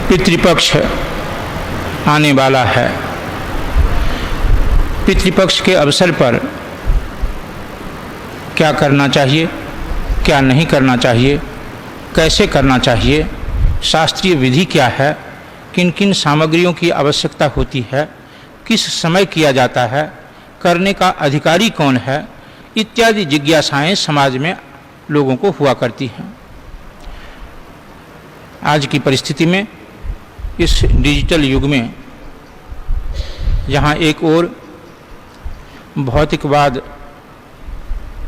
पितृपक्ष आने वाला है। पितृपक्ष के अवसर पर क्या करना चाहिए, क्या नहीं करना चाहिए, कैसे करना चाहिए, शास्त्रीय विधि क्या है, किन किन सामग्रियों की आवश्यकता होती है, किस समय किया जाता है, करने का अधिकारी कौन है, इत्यादि जिज्ञासाएं समाज में लोगों को हुआ करती हैं। आज की परिस्थिति में, इस डिजिटल युग में, जहाँ एक ओर भौतिकवाद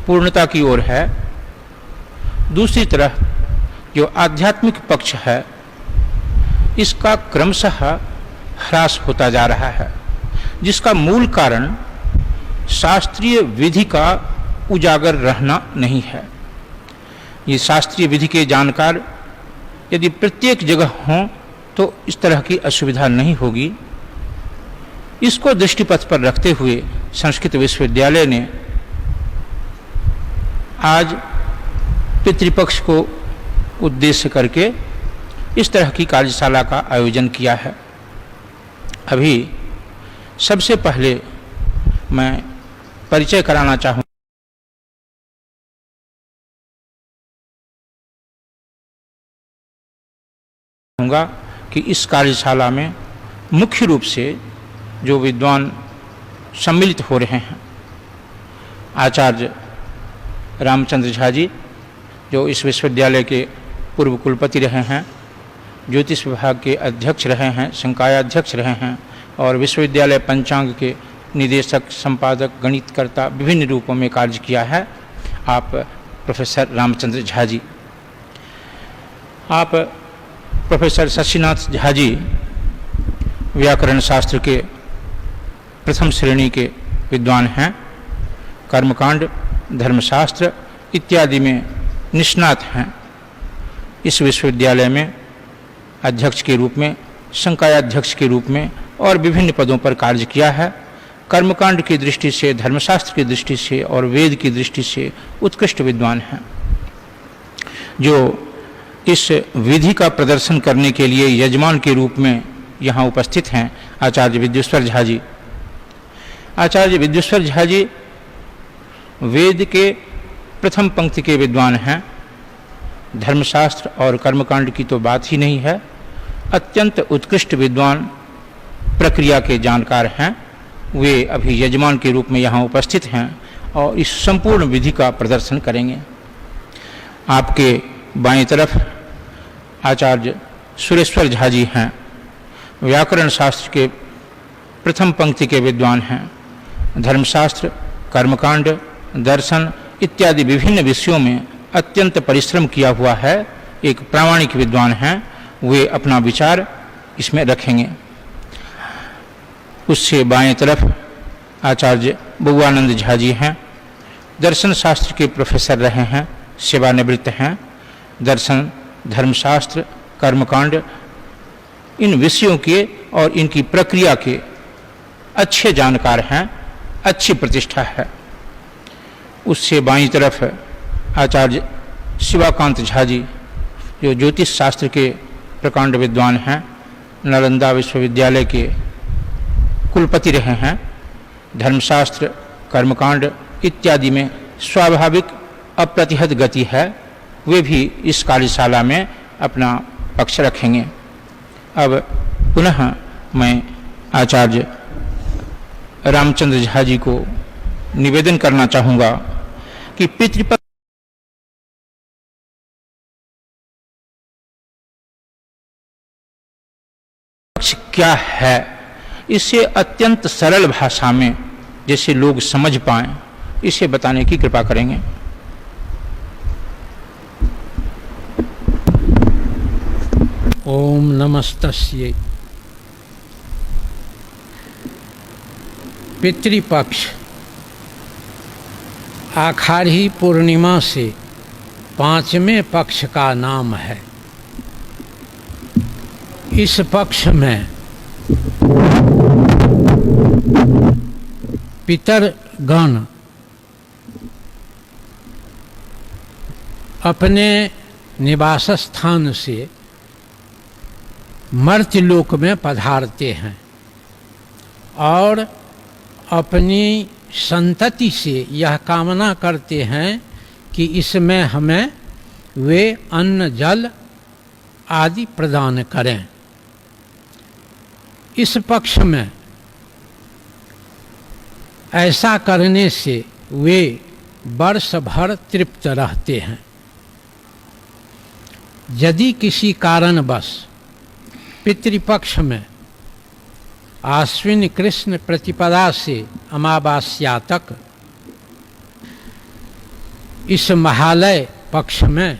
पूर्णता की ओर है, दूसरी तरफ जो आध्यात्मिक पक्ष है इसका क्रमशः ह्रास होता जा रहा है, जिसका मूल कारण शास्त्रीय विधि का उजागर रहना नहीं है। ये शास्त्रीय विधि के जानकार यदि प्रत्येक जगह हों तो इस तरह की असुविधा नहीं होगी। इसको दृष्टिपथ पर रखते हुए संस्कृत विश्वविद्यालय ने आज पितृपक्ष को उद्देश्य करके इस तरह की कार्यशाला का आयोजन किया है। अभी सबसे पहले मैं परिचय कराना चाहूँगा कि इस कार्यशाला में मुख्य रूप से जो विद्वान सम्मिलित हो रहे हैं, आचार्य रामचंद्र झा जी, जो इस विश्वविद्यालय के पूर्व कुलपति रहे हैं, ज्योतिष विभाग के अध्यक्ष रहे हैं, संकायाध्यक्ष रहे हैं और विश्वविद्यालय पंचांग के निदेशक, संपादक, गणितकर्ता विभिन्न रूपों में कार्य किया है, आप प्रोफेसर रामचंद्र झा जी। आप प्रोफेसर शशिनाथ झा जी व्याकरण शास्त्र के प्रथम श्रेणी के विद्वान हैं, कर्मकांड, धर्मशास्त्र इत्यादि में निष्णात हैं। इस विश्वविद्यालय में अध्यक्ष के रूप में, संकायाध्यक्ष के रूप में और विभिन्न पदों पर कार्य किया है। कर्मकांड की दृष्टि से, धर्मशास्त्र की दृष्टि से और वेद की दृष्टि से उत्कृष्ट विद्वान हैं, जो इस विधि का प्रदर्शन करने के लिए यजमान के रूप में यहाँ उपस्थित हैं। आचार्य विद्युश्वर झा जी। आचार्य विद्युश्वर झा जी वेद के प्रथम पंक्ति के विद्वान हैं। धर्मशास्त्र और कर्मकांड की तो बात ही नहीं है, अत्यंत उत्कृष्ट विद्वान, प्रक्रिया के जानकार हैं। वे अभी यजमान के रूप में यहाँ उपस्थित हैं और इस संपूर्ण विधि का प्रदर्शन करेंगे। आपके बाएं तरफ आचार्य सुरेश्वर झा जी हैं, व्याकरण शास्त्र के प्रथम पंक्ति के विद्वान हैं। धर्मशास्त्र, कर्मकांड, दर्शन इत्यादि विभिन्न विषयों में अत्यंत परिश्रम किया हुआ है, एक प्रामाणिक विद्वान हैं। वे अपना विचार इसमें रखेंगे। उससे बाएं तरफ आचार्य बउआनंद झा जी हैं, दर्शन शास्त्र के प्रोफेसर रहे हैं, सेवानिवृत्त हैं। दर्शन, धर्मशास्त्र, कर्मकांड इन विषयों के और इनकी प्रक्रिया के अच्छे जानकार हैं, अच्छी प्रतिष्ठा है। उससे बाईं तरफ आचार्य शिवाकांत झा जी, जो ज्योतिष शास्त्र के प्रकांड विद्वान हैं, नालंदा विश्वविद्यालय के कुलपति रहे हैं। धर्मशास्त्र, कर्मकांड इत्यादि में स्वाभाविक अप्रतिहत गति है। वे भी इस कार्यशाला में अपना पक्ष रखेंगे। अब पुनः मैं आचार्य रामचंद्र झा जी को निवेदन करना चाहूँगा कि पितृपक्ष क्या है, इसे अत्यंत सरल भाषा में जैसे लोग समझ पाएं, इसे बताने की कृपा करेंगे। ओम नमस्तस्यै। पितृपक्ष आषाढ़ी पूर्णिमा से 5वें पक्ष का नाम है। इस पक्ष में पितरगण अपने निवास स्थान से मर्त्यलोक में पधारते हैं और अपनी संतति से यह कामना करते हैं कि इसमें हमें वे अन्न जल आदि प्रदान करें। इस पक्ष में ऐसा करने से वे वर्ष भर तृप्त रहते हैं। यदि किसी कारणवश पितृपक्ष में आश्विन कृष्ण प्रतिपदा से अमावास्या तक इस महालय पक्ष में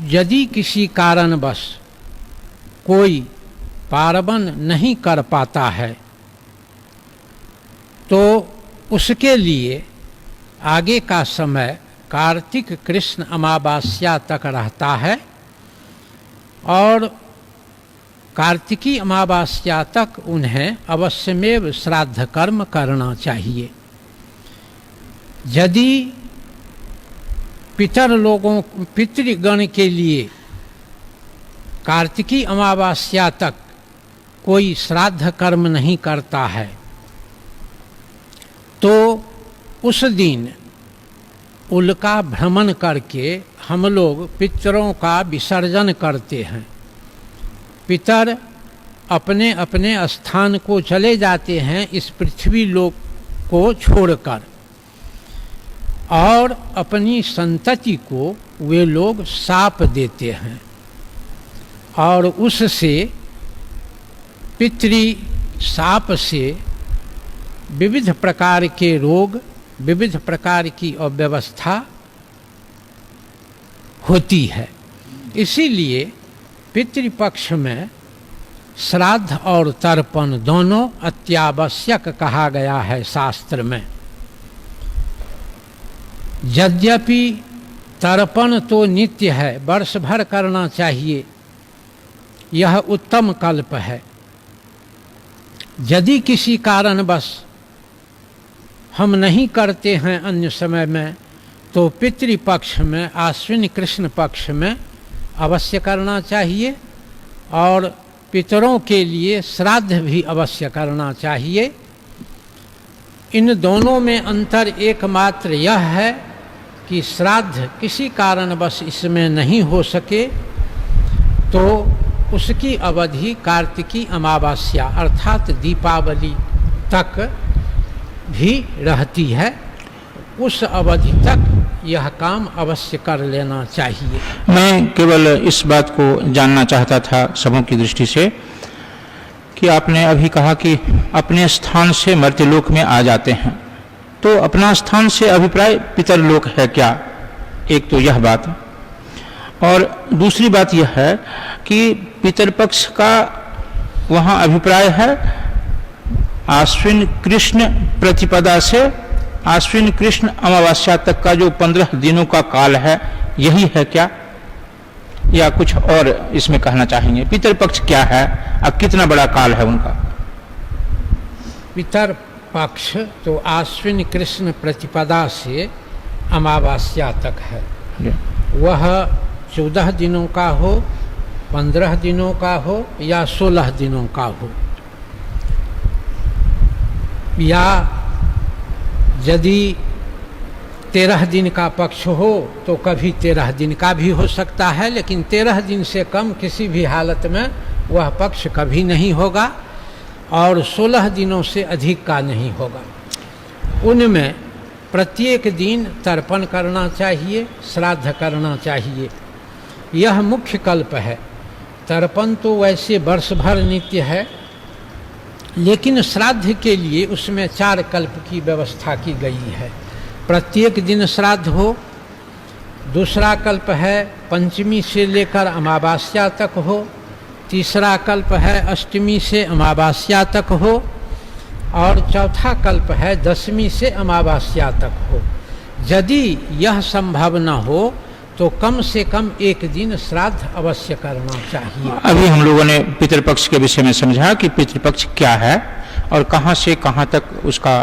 यदि किसी कारणवश कोई पार्वन नहीं कर पाता है तो उसके लिए आगे का समय कार्तिक कृष्ण अमावास्या तक रहता है और कार्तिकी अमावास्या तक उन्हें अवश्यमेव श्राद्ध कर्म करना चाहिए। यदि पितृगण के लिए कार्तिकी अमावास्या तक कोई श्राद्ध कर्म नहीं करता है तो उस दिन उल्का भ्रमण करके हम लोग पितरों का विसर्जन करते हैं। पितर अपने अपने स्थान को चले जाते हैं इस पृथ्वी लोक को छोड़कर और अपनी संतति को वे लोग शाप देते हैं और उससे पितृ शाप से विविध प्रकार के रोग, विविध प्रकार की अव्यवस्था होती है। इसीलिए पितृपक्ष में श्राद्ध और तर्पण दोनों अत्यावश्यक कहा गया है शास्त्र में। यद्यपि तर्पण तो नित्य है, वर्ष भर करना चाहिए, यह उत्तम कल्प है। यदि किसी कारणवश हम नहीं करते हैं अन्य समय में तो पितृपक्ष में आश्विन कृष्ण पक्ष में अवश्य करना चाहिए और पितरों के लिए श्राद्ध भी अवश्य करना चाहिए। इन दोनों में अंतर एकमात्र यह है कि श्राद्ध किसी कारणवश इसमें नहीं हो सके तो उसकी अवधि कार्तिकी अमावस्या अर्थात दीपावली तक भी रहती है। उस अवधि तक यह काम अवश्य कर लेना चाहिए। मैं केवल इस बात को जानना चाहता था सबों की दृष्टि से कि आपने अभी कहा कि अपने स्थान से मर्त्यलोक में आ जाते हैं, तो अपना स्थान से अभिप्राय पितरलोक है क्या? एक तो यह बात, और दूसरी बात यह है कि पितरपक्ष का वहाँ अभिप्राय है आश्विन कृष्ण प्रतिपदा से आश्विन कृष्ण अमावस्या तक का जो 15 दिनों का काल है, यही है क्या या कुछ और इसमें कहना चाहेंगे? पितरपक्ष क्या है और कितना बड़ा काल है उनका? पितर पक्ष तो आश्विन कृष्ण प्रतिपदा से अमावस्या तक है। वह 14 दिनों का हो, 15 दिनों का हो या 16 दिनों का हो, या यदि 13 दिन का पक्ष हो तो कभी 13 दिन का भी हो सकता है, लेकिन 13 दिन से कम किसी भी हालत में वह पक्ष कभी नहीं होगा और 16 दिनों से अधिक का नहीं होगा। उनमें प्रत्येक दिन तर्पण करना चाहिए, श्राद्ध करना चाहिए, यह मुख्य कल्प है। तर्पण तो वैसे वर्ष भर नित्य है, लेकिन श्राद्ध के लिए उसमें 4 कल्प की व्यवस्था की गई है। प्रत्येक दिन श्राद्ध हो, दूसरा कल्प है पंचमी से लेकर अमावस्या तक हो, तीसरा कल्प है अष्टमी से अमावस्या तक हो और चौथा कल्प है 10वीं से अमावस्या तक हो। यदि यह संभव न हो तो कम से कम एक दिन श्राद्ध अवश्य करना चाहिए। अभी हम लोगों ने पितृपक्ष के विषय में समझा कि पितृपक्ष क्या है और कहाँ से कहाँ तक उसका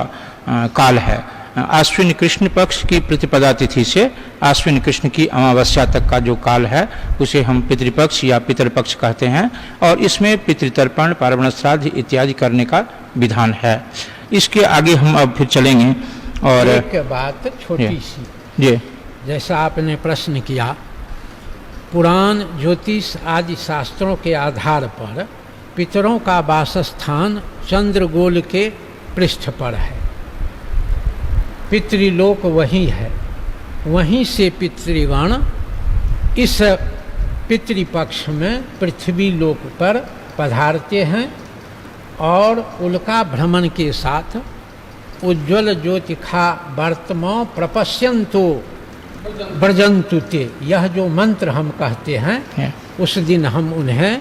काल है। आश्विन कृष्ण पक्ष की प्रतिपदा तिथि से आश्विन कृष्ण की अमावस्या तक का जो काल है उसे हम पितृपक्ष या पितृपक्ष कहते हैं, और इसमें पितृतर्पण, पार्वण श्राद्ध इत्यादि करने का विधान है। इसके आगे हम अब फिर चलेंगे। और एक बात छोटी सी, जी, जैसा आपने प्रश्न किया, पुराण, ज्योतिष आदि शास्त्रों के आधार पर पितरों का वासस्थान चंद्रगोल के पृष्ठ पर है, पितृलोक वही है, वहीं से पितृगण इस पितृपक्ष में पृथ्वी लोक पर पधारते हैं और उल्का भ्रमण के साथ उज्ज्वल ज्योतिखा वर्तमो प्रपश्यंतो व्रजंतु ते, यह जो मंत्र हम कहते हैं उस दिन हम उन्हें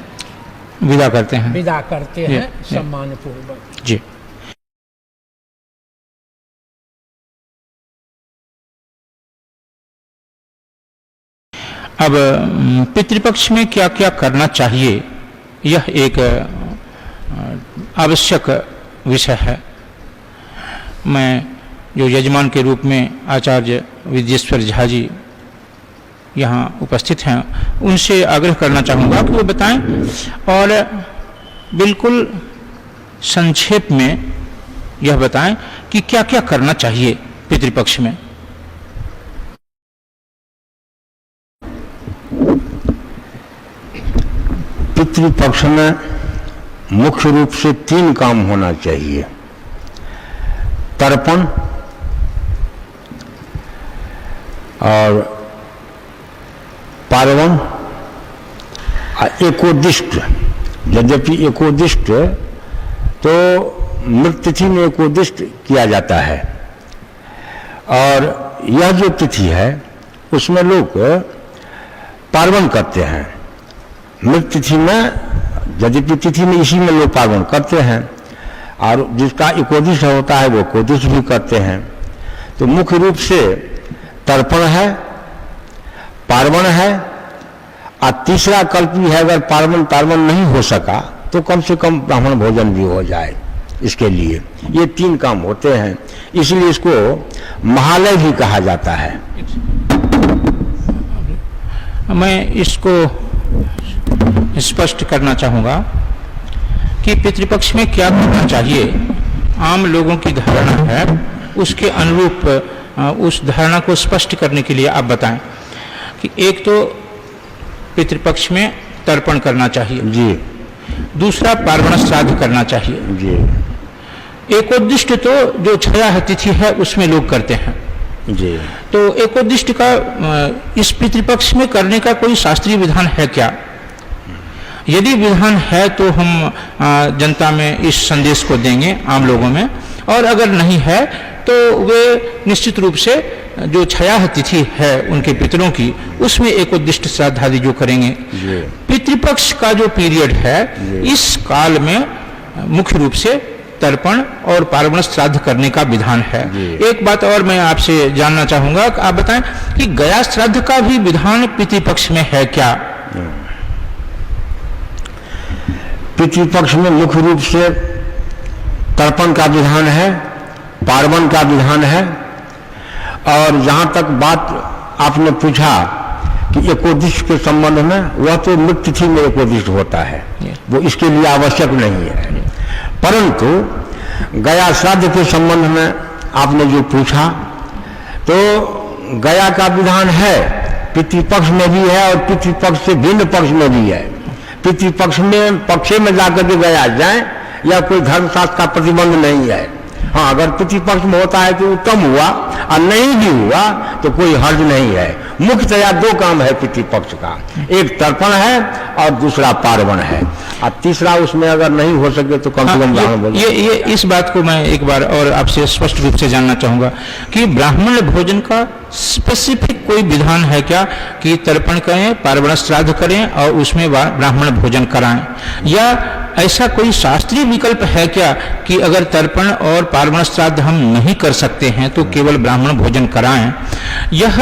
विदा करते हैं सम्मान पूर्वक। जी। अब पितृपक्ष में क्या क्या करना चाहिए, यह एक आवश्यक विषय है। मैं जो यजमान के रूप में आचार्य विद्येश्वर झा जी यहाँ उपस्थित हैं, उनसे आग्रह करना चाहूँगा कि वो बताएं और बिल्कुल संक्षेप में यह बताएं कि क्या क्या करना चाहिए पितृपक्ष में। पितृपक्ष में मुख्य रूप से 3 काम होना चाहिए: तर्पण और पार्वण और एकोदिष्ट। यद्यपि एकोदिष्ट तो मृत तिथि में एकोदिष्ट किया जाता है, और यह जो तिथि है उसमें लोग पार्वण करते हैं। मृत तिथि में, यद्यपि तिथि में इसी में लोग पार्वण करते हैं, और जिसका एकोदिष्ट होता है वो एकोदिष्ट भी करते हैं। तो मुख्य रूप से तर्पण है, पार्वण है, और तीसरा कल्प भी है, अगर पार्वण नहीं हो सका तो कम से कम ब्राह्मण भोजन भी हो जाए। इसके लिए ये 3 काम होते हैं, इसलिए इसको महालय भी कहा जाता है। मैं इसको स्पष्ट करना चाहूँगा कि पितृपक्ष में क्या करना चाहिए। आम लोगों की धारणा है, उसके अनुरूप उस धारणा को स्पष्ट करने के लिए आप बताएं कि एक तो पितृपक्ष में तर्पण करना चाहिए जी, दूसरा पार्वण श्राद्ध करना चाहिए जी, एकोदिष्ट तो जो छया तिथि है उसमें लोग करते हैं जी। तो एकोदिष्ट का इस पितृपक्ष में करने का कोई शास्त्रीय विधान है क्या? यदि विधान है तो हम जनता में इस संदेश को देंगे आम लोगों में, और अगर नहीं है तो वे निश्चित रूप से जो छया तिथि है उनके पितरों की, उसमें एकोदिष्ट श्राद्ध आदि जो करेंगे। पितृपक्ष का जो पीरियड है इस काल में मुख्य रूप से तर्पण और पार्वण श्राद्ध करने का विधान है। एक बात और मैं आपसे जानना चाहूंगा, आप बताएं कि गया श्राद्ध का भी विधान पितृपक्ष में है क्या? पितृपक्ष में मुख्य रूप से तर्पण का विधान है, पार्वण का विधान है, और जहां तक बात आपने पूछा कि एकोदिष्ट के संबंध में, वह तो मृत तिथि में एकोदिष्ट होता है, वो इसके लिए आवश्यक नहीं है। परंतु गया श्राद्ध के संबंध में आपने जो पूछा, तो गया का विधान है, पितृपक्ष में भी है और पितृपक्ष से भिन्न पक्ष में भी है। पितृपक्ष में पक्षे में जाकर के गया जाए या कोई धर्मशास्त्र का प्रतिबंध नहीं है। हाँ, अगर पितृपक्ष में होता है तो उत्तम हुआ, और नहीं भी हुआ तो कोई हर्ज नहीं है। मुख्यतया 2 काम है पितृपक्ष का, एक तर्पण है और दूसरा पार्वण है, और तीसरा उसमें अगर नहीं हो सके तो कम से कम ब्राह्मण भोजन। ये इस बात को मैं एक बार और आपसे स्पष्ट रूप से जानना चाहूंगा कि ब्राह्मण भोजन का स्पेसिफिक कोई विधान है क्या कि तर्पण करें, पार्वण श्राद्ध करें और उसमें ब्राह्मण भोजन कराएं, या ऐसा कोई शास्त्रीय विकल्प है क्या कि अगर तर्पण और पार्वण श्राद्ध हम नहीं कर सकते हैं तो केवल ब्राह्मण भोजन कराएं? यह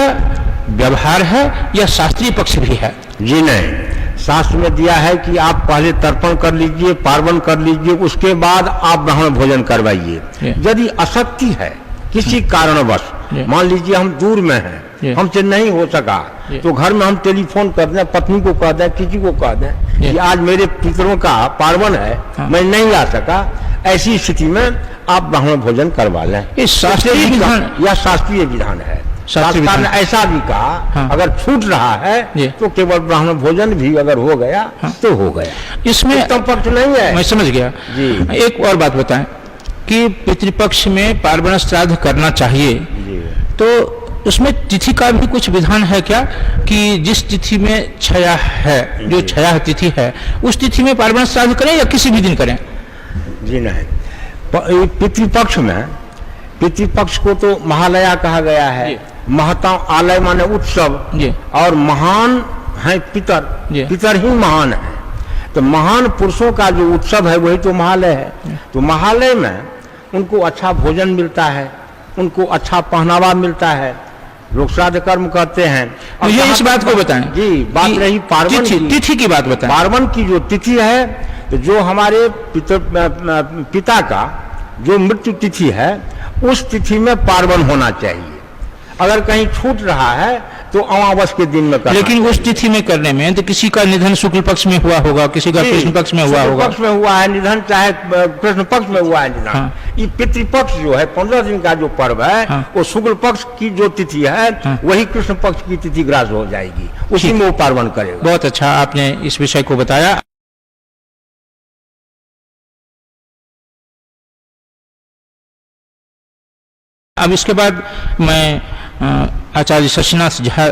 व्यवहार है या शास्त्रीय पक्ष भी है? जी नहीं, शास्त्र में दिया है कि आप पहले तर्पण कर लीजिए, पार्वण कर लीजिए, उसके बाद आप ब्राह्मण भोजन करवाइए। यदि अशक्ति है किसी कारणवश, जी। मान लीजिए हम दूर में जी। हैं, हमसे नहीं हो सका, जी। तो घर में हम टेलीफोन कर दें, पत्नी को कह दें, किसी को कह दें जी। कि आज मेरे पितरों का पार्वण है, हाँ। मैं नहीं आ सका, ऐसी स्थिति में आप ब्राह्मण भोजन करवा लें। ये शास्त्रीय इससे भी विधान- यह शास्त्रीय विधान है। शास्त्रीय शास्त्र ने विधान। ऐसा भी कहा, हाँ। अगर छूट रहा है जी। तो केवल ब्राह्मण भोजन भी अगर हो गया हाँ। तो हो गया, इसमें उत्तम पक्ष नहीं है। मैं समझ गया। जी। एक और बात बताएं कि पितृपक्ष में पार्वण श्राद्ध करना चाहिए, जी। तो उसमें तिथि का भी कुछ विधान है क्या कि जिस तिथि में छया है, जो छया तिथि है, उस तिथि में पार्वण श्राद्ध करें या किसी भी दिन करें? जी नहीं, पितृपक्ष में, पितृपक्ष को तो महालया कहा गया है। जी। महता आलय माने उत्सव, जी। और महान है पितर, जी। पितर ही महान है। तो महान पुरुषों का जो उत्सव है वही तो महालय है। तो महालय में उनको अच्छा भोजन मिलता है, उनको अच्छा पहनावा मिलता है, लोग श्राद्ध कर्म करते हैं। और मुझे जहाँ इस बात को बताएं। जी, बात कि रही पार्वण की, तिथि की बात बताएं। पार्वण की जो तिथि है, तो जो हमारे पिता का जो मृत्यु तिथि है, उस तिथि में पार्वण होना चाहिए। अगर कहीं छूट रहा है तो अमावस के दिन में करना। लेकिन उस तिथि में करने में तो किसी का निधन शुक्ल पक्ष में हुआ होगा, किसी का जी, कृष्ण पक्ष में हुआ शुक्ल होगा। पक्ष में हुआ है निधन, चाहे कृष्ण पक्ष में हुआ है निधन। हाँ। ये पितृपक्ष जो है 15 दिन का जो पर्व है, हाँ। वो शुक्ल पक्ष की जो तिथि है, हाँ। वही कृष्ण पक्ष की तिथि ग्रास हो जाएगी, उसी ठीक। में वो पार्वण करेगा। बहुत अच्छा आपने इस विषय को बताया। अब इसके बाद मैं आचार्य शशिनाथ झा,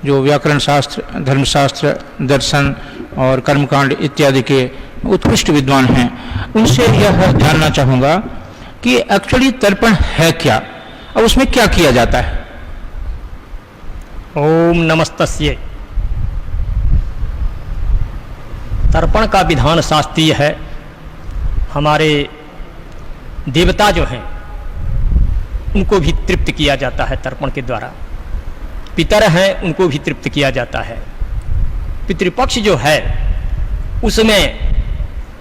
जो व्याकरण शास्त्र, धर्मशास्त्र, दर्शन और कर्मकांड इत्यादि के उत्कृष्ट विद्वान हैं, उनसे यह जानना चाहूँगा कि एक्चुअली तर्पण है क्या और उसमें क्या किया जाता है। ओम नमस्तस्ये। तर्पण का विधान शास्त्रीय है। हमारे देवता जो हैं उनको भी तृप्त किया जाता है तर्पण के द्वारा, पितर हैं उनको भी तृप्त किया जाता है। पितृपक्ष जो है उसमें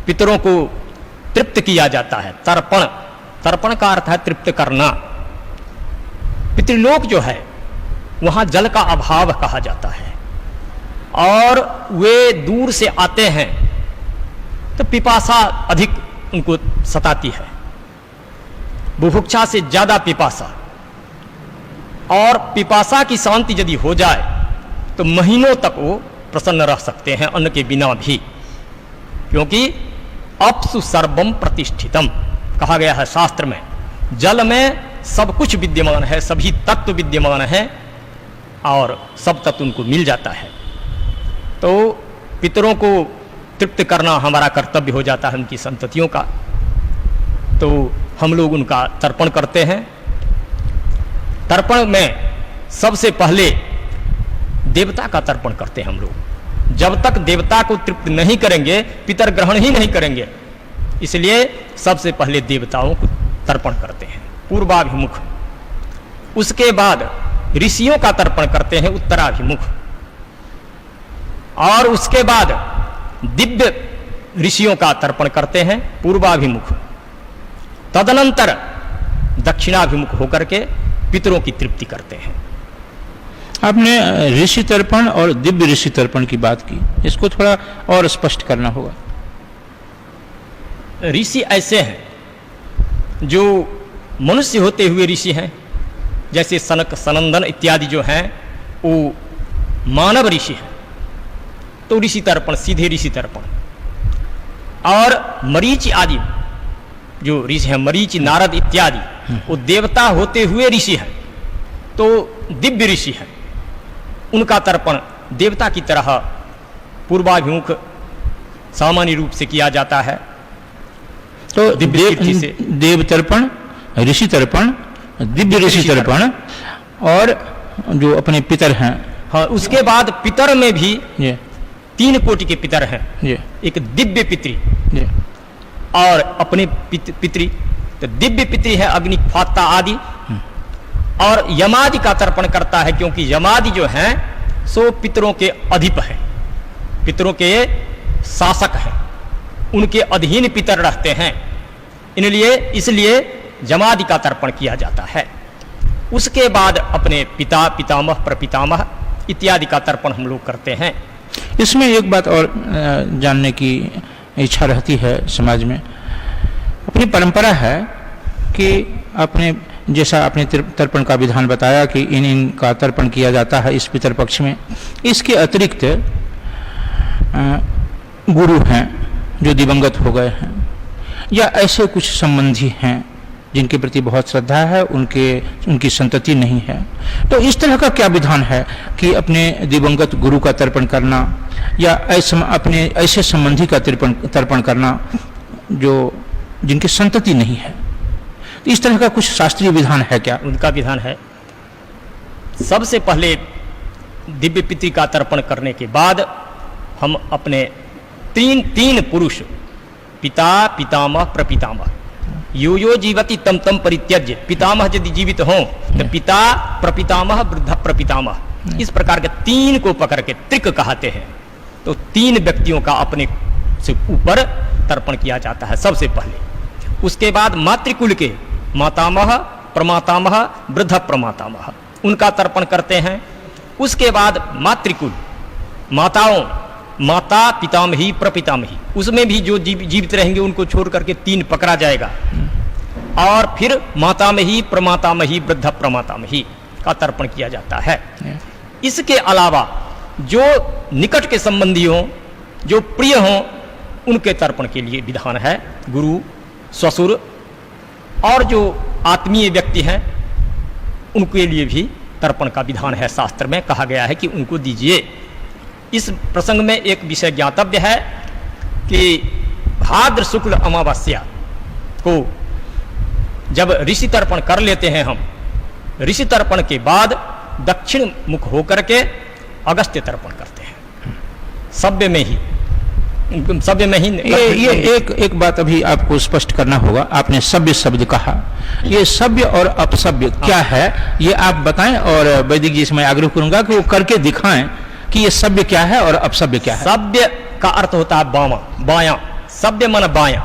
पितरों को तृप्त किया जाता है। तर्पण, तर्पण का अर्थ है तृप्त करना। पितृलोक जो है वहाँ जल का अभाव कहा जाता है और वे दूर से आते हैं तो पिपासा अधिक उनको सताती है, बुभुक्षा से ज्यादा पिपासा। और पिपासा की शांति यदि हो जाए तो महीनों तक वो प्रसन्न रह सकते हैं अन्न के बिना भी, क्योंकि अपसु सर्वम प्रतिष्ठितम कहा गया है शास्त्र में। जल में सब कुछ विद्यमान है, सभी तत्व विद्यमान हैं और सब तत्व उनको मिल जाता है। तो पितरों को तृप्त करना हमारा कर्तव्य हो जाता है, उनकी संततियों का। तो हम लोग उनका तर्पण करते हैं। तर्पण में सबसे पहले देवता का तर्पण करते हैं हम लोग। जब तक देवता को तृप्त नहीं करेंगे पितर ग्रहण ही नहीं करेंगे, इसलिए सबसे पहले देवताओं को तर्पण करते हैं पूर्वाभिमुख। उसके बाद ऋषियों का तर्पण करते हैं उत्तराभिमुख, और उसके बाद दिव्य ऋषियों का तर्पण करते हैं पूर्वाभिमुख। तदनंतर दक्षिणाभिमुख होकर के पितरों की तृप्ति करते हैं। आपने ऋषि तर्पण और दिव्य ऋषि तर्पण की बात की, इसको थोड़ा और स्पष्ट करना होगा। ऋषि ऐसे हैं जो मनुष्य होते हुए ऋषि हैं, जैसे सनक सनंदन इत्यादि जो हैं वो मानव ऋषि हैं, तो ऋषि तर्पण सीधे ऋषि तर्पण। और मरीचि आदि जो ऋषि हैं, मरीचि नारद इत्यादि, वो देवता होते हुए ऋषि हैं, तो दिव्य ऋषि हैं, उनका तर्पण देवता की तरह पूर्वाभिमुख सामान्य रूप से किया जाता है। तो दिव्य कीर्ति से देव तर्पण, ऋषि तर्पण, दिव्य ऋषि तर्पण और जो अपने पितर हैं। हाँ, उसके बाद पितर में भी ये 3 कोटि के पितर हैं। ये एक दिव्य पितृ ये और अपने पितृ, तो दिव्य पितृ है अग्नि फाता आदि, और यमादि का तर्पण करता है, क्योंकि यमादि जो हैं सो पितरों के अधिप हैं, पितरों के शासक हैं, उनके अधीन पितर रहते हैं। इसलिए जमादि का तर्पण किया जाता है। उसके बाद अपने पिता, पितामह, प्रपितामह इत्यादि का तर्पण हम लोग करते हैं। इसमें एक बात और जानने की इच्छा रहती है समाज में। अपनी परंपरा है कि अपने जैसा आपने तर्पण का विधान बताया कि इन का तर्पण किया जाता है इस पितर पक्ष में। इसके अतिरिक्त गुरु हैं जो दिवंगत हो गए हैं या ऐसे कुछ संबंधी हैं जिनके प्रति बहुत श्रद्धा है, उनकी संतति नहीं है, तो इस तरह का क्या विधान है कि अपने दिवंगत गुरु का तर्पण करना या अपने ऐसे संबंधी का तर्पण करना जो जिनकी संतति नहीं है? तो इस तरह का कुछ शास्त्रीय विधान है क्या? उनका विधान है, सबसे पहले दिव्य पितृ का तर्पण करने के बाद हम अपने तीन पुरुष, पिता, पितामह, प्रपितामह, यो जीवति तम तम परित्यज्य, पितामह यदि जीवित हों तो पिता, प्रपितामह, वृद्ध प्रपितामह, इस प्रकार के 3 को पकड़ के त्रिक कहते हैं। तो 3 व्यक्तियों का अपने से ऊपर तर्पण किया जाता है सबसे पहले। उसके बाद मातृकुल के मातामह, प्रमातामह, वृद्ध प्रमातामह, उनका तर्पण करते हैं। उसके बाद मातृकुल माताओं, माता, पितामही, प्रपितामही, उसमें भी जो जीवित रहेंगे उनको छोड़ करके 3 पकड़ा जाएगा। और फिर मातामही, प्रमातामही, वृद्ध प्रमातामही का तर्पण किया जाता है। इसके अलावा जो निकट के संबंधी हों, जो प्रिय हों, उनके तर्पण के लिए विधान है। गुरु, ससुर और जो आत्मीय व्यक्ति हैं उनके लिए भी तर्पण का विधान है। शास्त्र में कहा गया है कि उनको दीजिए। इस प्रसंग में एक विषय ज्ञातव्य है कि भाद्र शुक्ल अमावस्या को जब ऋषि तर्पण कर लेते हैं हम, ऋषि तर्पण के बाद दक्षिण मुख होकर के अगस्त्य तर्पण करते हैं, सभ्य में ही। ये एक बात अभी आपको स्पष्ट करना होगा। आपने सभ्य शब्द कहा, ये सभ्य और अपसभ्य क्या है ये आप बताएं, और वैदिक जी से मैं आग्रह करूंगा कि वो करके दिखाएं कि ये सभ्य क्या है और अपसभ्य क्या है। सभ्य का अर्थ होता है बामा, बायां, सभ्य मन बायां।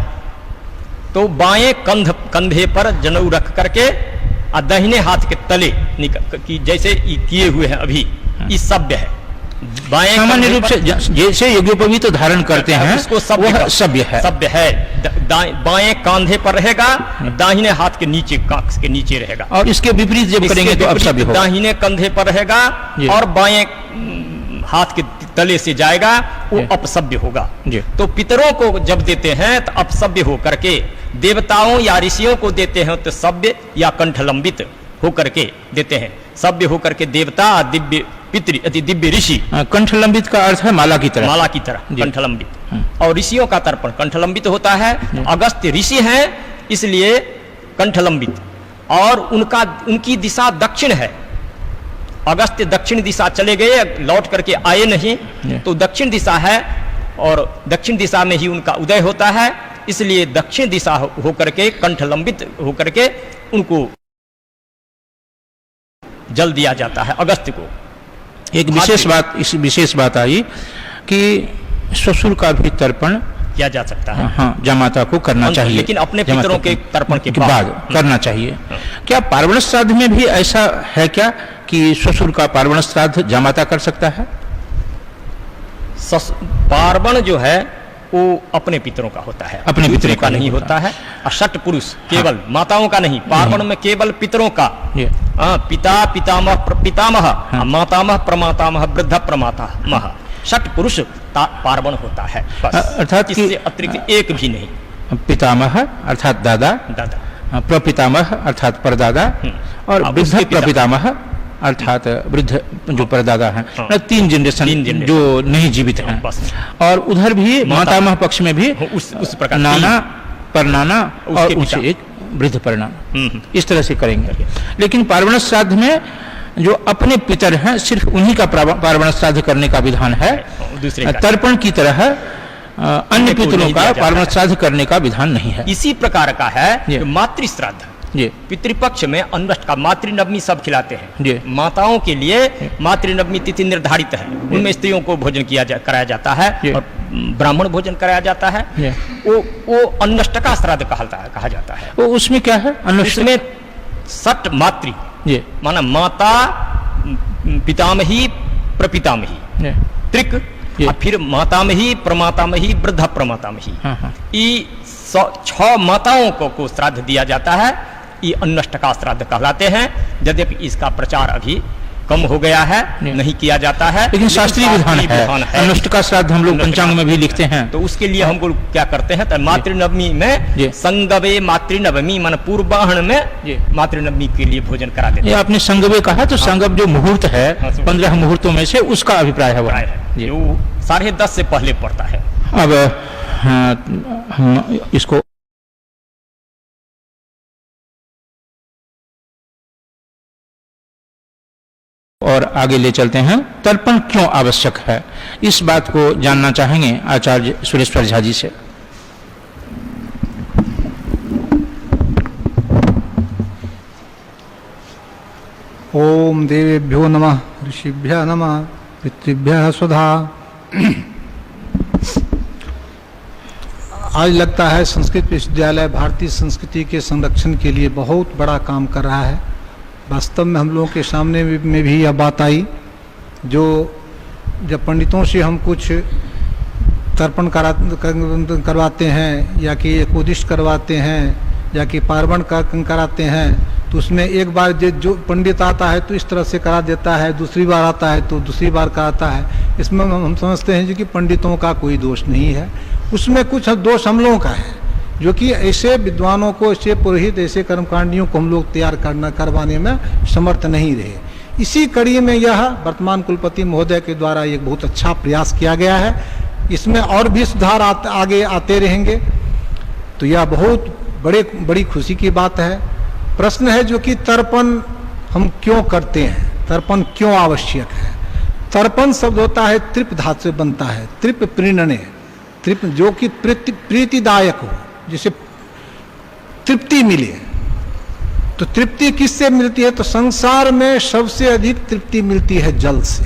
तो बाएं कंधे पर जनेऊ रख करके और दाहिने हाथ के तले की जैसे किए हुए हैं अभी, ये सभ्य है। बाएं सामान्य रूप से जैसे यज्ञोपवीत धारण करते हैं उसको वह सभ्य है। सभ्य है। बाएं कंधे पर रहेगा, दाहिने हाथ के नीचे, कांख के नीचे रहेगा। और इसके विपरीत जब करेंगे तो अपसभ्य होगा। दाहिने कंधे पर रहेगा और बाएं हाथ के तले से जाएगा, वो अपसभ्य होगा। तो पितरों को जब देते हैं तो अपसभ्य होकर के, देवताओं या ऋषियों को देते हैं तो सभ्य या कंठलंबित होकर के देते हैं। सभ्य होकर के देवता, दिव्य पितृ अति दिव्य ऋषि। कंठलंबित का अर्थ है माला की तरह, माला की तरह कंठलंबित। और ऋषियों का तर्पण कंठलंबित होता है। अगस्त्य ऋषि हैं इसलिए कंठलंबित, और उनकी दिशा दक्षिण है। अगस्त्य दक्षिण दिशा चले गए, लौट करके आए नहीं, तो दक्षिण दिशा है और दक्षिण दिशा में ही उनका उदय होता है। इसलिए दक्षिण दिशा होकर के, कंठलंबित होकर के उनको जल दिया जाता है अगस्त्य को। एक विशेष बात आई कि ससुर का भी तर्पण किया जा सकता है। हाँ, जामाता को करना चाहिए, लेकिन अपने पितरों के तर्पण के बाद करना चाहिए। क्या पार्वण श्राद्ध में भी ऐसा है क्या कि ससुर का पार्वण श्राद्ध जामाता कर सकता है? पार्वण जो है वो अपने पितरों का होता है, अपने पितरों का नहीं होता है। अषट पुरुष केवल माताओं का नहीं, पार्वण में केवल पितरों का। पिता, पितामह, पितामह, मातामह, प्रमातामह, वृद्ध प्रमातामह, षट पुरुष पार्वण होता है। अर्थात इससे अतिरिक्त एक भी नहीं। पितामह अर्थात दादा, प्रपितामह अर्थात परदादा, और वृद्ध प्रपितामह अर्थात वृद्ध जो परदादा हैं। 3 जनरेशन जो नहीं जीवित हैं। और उधर भी मातामह पक्ष में भी उस प्रकार नाना, परनाना और उनसे एक वृद्ध परनाना, इस तरह से करेंगे। लेकिन पार्वण श्राद्ध में जो अपने पितर हैं सिर्फ उन्हीं का पार्वण श्राद्ध करने का विधान है। तर्पण की तरह अन्य पितरों का पार्वण श्राद्ध करने का विधान नहीं है। इसी प्रकार का है मातृ श्राद्ध। पितृपक्ष में अन्नष्ट का मातृनवमी सब खिलाते हैं। माताओं के लिए मातृनवमी तिथि निर्धारित है, उनमें स्त्रियों को भोजन कराया जाता है। और ब्राह्मण भोजन कराया जाता है, वो अन्नष्टका श्राद्ध कहा जाता है। वो उसमें क्या है? इसमें सट मातृ, माना माता, पितामही, प्रपितामही, त्रिक, और फिर मातामही, प्रमातामही, वृद्धा प्रमातामही, ये 6 माताओं को श्राद्ध दिया जाता है। ये अन्नष्टका श्राद्ध कहलाते हैं। यद्यपि इसका प्रचार अभी कम हो गया है, नहीं किया जाता है, लेकिन शास्त्रीय विधान है। अन्नष्टका श्राद्ध हम लोग पंचांग में भी लिखते हैं। तो उसके लिए हम लोग क्या करते हैं, तो मातृनवमी में संगवे मातृनवमी, मान पूर्वाहन में मातृनवमी के लिए भोजन करा देते हैं। आपने संगवे कहा, तो संगव जो मुहूर्त है 15 मुहूर्तों में से उसका अभिप्राय है वो 10:30 से पहले पड़ता है। अब हम इसको और आगे ले चलते हैं। तर्पण क्यों आवश्यक है, इस बात को जानना चाहेंगे आचार्य सुरेश्वर झा जी से। ओम देवेभ्यो नमः, ऋषिभ्यः नमः, पितृभ्यः स्वधा। आज लगता है संस्कृत विश्वविद्यालय भारतीय संस्कृति के संरक्षण के लिए बहुत बड़ा काम कर रहा है। वास्तव में हम लोगों के सामने में भी यह बात आई, जो जब पंडितों से हम कुछ तर्पण करवाते हैं या कि एकोदिष्ट करवाते हैं या कि पार्वण कराते हैं, तो उसमें एक बार जो पंडित आता है तो इस तरह से करा देता है, दूसरी बार आता है तो दूसरी बार कराता है। इसमें हम समझते हैं कि पंडितों का कोई दोष नहीं है, उसमें कुछ दोष हम लोगों का है, जो कि ऐसे विद्वानों को, ऐसे पुरोहित, ऐसे कर्मकांडियों को हम लोग तैयार करवाने में समर्थ नहीं रहे। इसी कड़ी में यह वर्तमान कुलपति महोदय के द्वारा एक बहुत अच्छा प्रयास किया गया है। इसमें और भी सुधार आगे आते रहेंगे, तो यह बहुत बड़ी खुशी की बात है। प्रश्न है जो कि तर्पण हम क्यों करते हैं, तर्पण क्यों आवश्यक है। तर्पण शब्द होता है तृप धातु से बनता है, तृप प्रीणने, तृप जो कि प्रीतिदायक हो, जिसे तृप्ति मिले। तो तृप्ति किससे मिलती है, तो संसार में सबसे अधिक तृप्ति मिलती है जल से।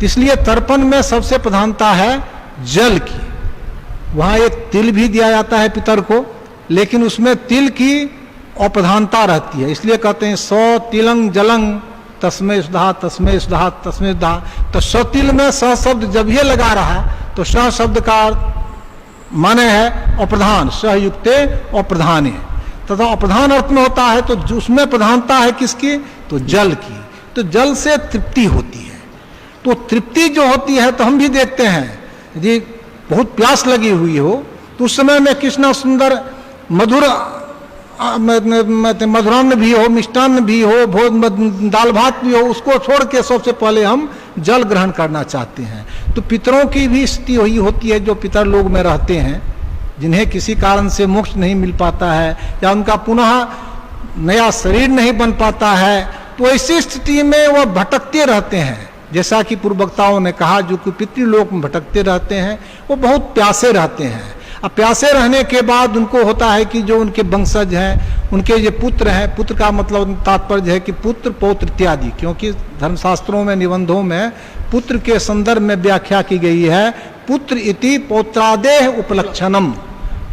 इसलिए तर्पण में सबसे प्रधानता है जल की। वहां एक तिल भी दिया जाता है पितर को, लेकिन उसमें तिल की अप्रधानता रहती है, इसलिए कहते हैं सौ तिलंग जलंग तस्मै सुधा तस्मै सुधा तस्मै सुधा। तो सतिल में स शब्द जब ये लगा रहा तो स शब्द का माने है अप्रधान, सहयुक्ते अप्रधाने, तथा अप्रधान अर्थ में होता है तो उसमें प्रधानता है किसकी, तो जल की। तो जल से तृप्ति होती है। तो तृप्ति जो होती है, तो हम भी देखते हैं यदि बहुत प्यास लगी हुई हो तो उस समय में कितना सुंदर मधुर मधुरान्न भी हो, मिष्टान्न भी हो, दाल भात भी हो, उसको छोड़ के सबसे पहले हम जल ग्रहण करना चाहते हैं। तो पितरों की भी स्थिति वही होती है जो पितर लोग में रहते हैं, जिन्हें किसी कारण से मोक्ष नहीं मिल पाता है या उनका पुनः नया शरीर नहीं बन पाता है, तो ऐसी स्थिति में वह भटकते रहते हैं। जैसा कि पूर्व वक्ताओं ने कहा, जो कि पितृलोक में भटकते रहते हैं, वो बहुत प्यासे रहते हैं। अब प्यासे रहने के बाद उनको होता है कि जो उनके वंशज हैं, उनके जो पुत्र हैं, पुत्र का मतलब तात्पर्य है कि पुत्र पौत्र इत्यादि, क्योंकि धर्मशास्त्रों में निबंधों में पुत्र के संदर्भ में व्याख्या की गई है, पुत्र इति पौत्रादेह उपलक्षणम,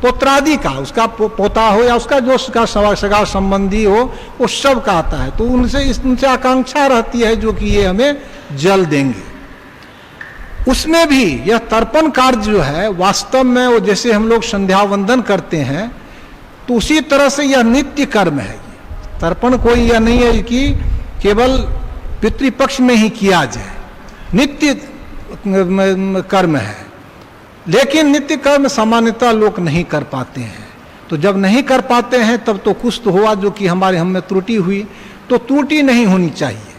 पौत्रादि का, उसका पोता हो या उसका जो उसका सगा संबंधी हो, वो सब का आता है। तो उनसे आकांक्षा रहती है जो कि ये हमें जल देंगे। उसमें भी यह तर्पण कार्य जो है वास्तव में वो जैसे हम लोग संध्या वंदन करते हैं, तो उसी तरह से यह नित्य कर्म है। तर्पण कोई यह नहीं है कि केवल पितृपक्ष में ही किया जाए, नित्य कर्म है। लेकिन नित्य कर्म सामान्यतः लोग नहीं कर पाते हैं। तो जब नहीं कर पाते हैं तब तो कुछ तो हुआ जो कि हम में त्रुटि हुई। तो त्रुटि नहीं होनी चाहिए,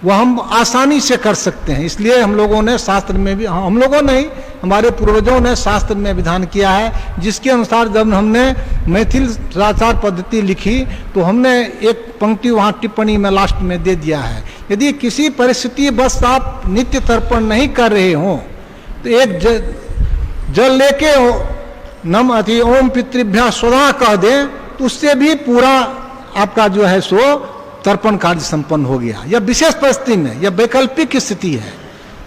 वह हम आसानी से कर सकते हैं। इसलिए हम लोगों ने शास्त्र में भी, हम लोगों नहीं, हमारे पूर्वजों ने शास्त्र में विधान किया है, जिसके अनुसार जब हमने मैथिल सदाचार पद्धति लिखी तो हमने एक पंक्ति वहाँ टिप्पणी में लास्ट में दे दिया है, यदि किसी परिस्थिति बस आप नित्य तर्पण नहीं कर रहे हो तो एक जल लेके नम अति ओम पितृभ्यः स्वधा कह दें, तो उससे भी पूरा आपका जो है सो तर्पण कार्य संपन्न हो गया। यह विशेष परिस्थिति में, यह वैकल्पिक स्थिति है।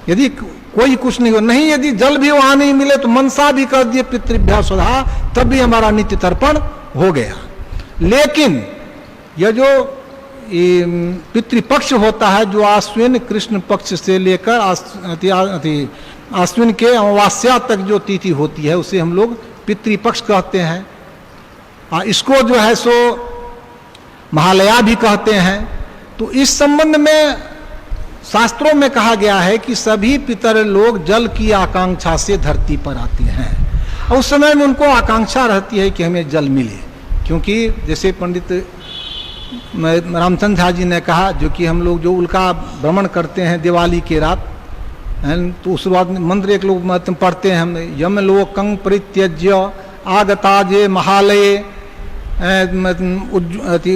यदि कोई कुछ नहीं हो, नहीं यदि जल भी वहां नहीं मिले तो मनसा भी कर दिए पितृभ्या स्वधा, तब भी हमारा नित्य तर्पण हो गया। लेकिन यह जो पितृपक्ष होता है, जो आश्विन कृष्ण पक्ष से लेकर आश्विन के अमावस्या तक जो तिथि होती है उसे हम लोग पितृपक्ष कहते हैं। इसको जो है सो महालया भी कहते हैं। तो इस संबंध में शास्त्रों में कहा गया है कि सभी पितर लोग जल की आकांक्षा से धरती पर आते हैं और उस समय में उनको आकांक्षा रहती है कि हमें जल मिले, क्योंकि जैसे पंडित रामचंद्र झा जी ने कहा, जो कि हम लोग जो उल्का भ्रमण करते हैं दिवाली के रात, तो उस बाद मंत्र एक लोग पढ़ते हैं हम, यम लोकं परित्यज्य आगताजे महालये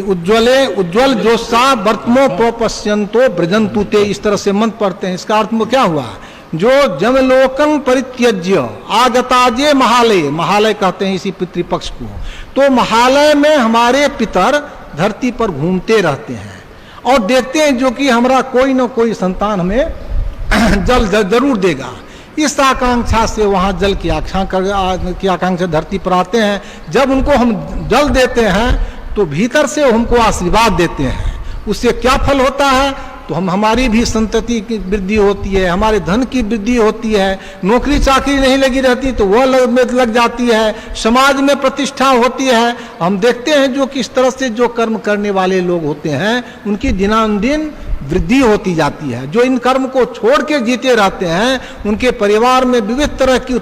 उज्ज्वल जोसा वर्तमो प्रोपश्यंतो ब्रजंतु ते, इस तरह से मंत्र पढ़ते हैं। इसका अर्थ में क्या हुआ, जो जमलोकं परित्यज्य आगताजे महालय, महालय कहते हैं इसी पितृपक्ष को, तो महालय में हमारे पितर धरती पर घूमते रहते हैं और देखते हैं जो कि हमारा कोई न कोई संतान हमें जल जरूर देगा। इस आकांक्षा से वहाँ जल की आकांक्षा धरती पर आते हैं। जब उनको हम जल देते हैं तो भीतर से हमको आशीर्वाद देते हैं। उससे क्या फल होता है, तो हमारी भी संतति की वृद्धि होती है, हमारे धन की वृद्धि होती है, नौकरी चाकरी नहीं लगी रहती तो वह लग जाती है, समाज में प्रतिष्ठा होती है। हम देखते हैं जो किस तरह से जो कर्म करने वाले लोग होते हैं उनकी दिनानुदिन वृद्धि होती जाती है। जो इन कर्म को छोड़ के जीते रहते हैं उनके परिवार में विविध तरह की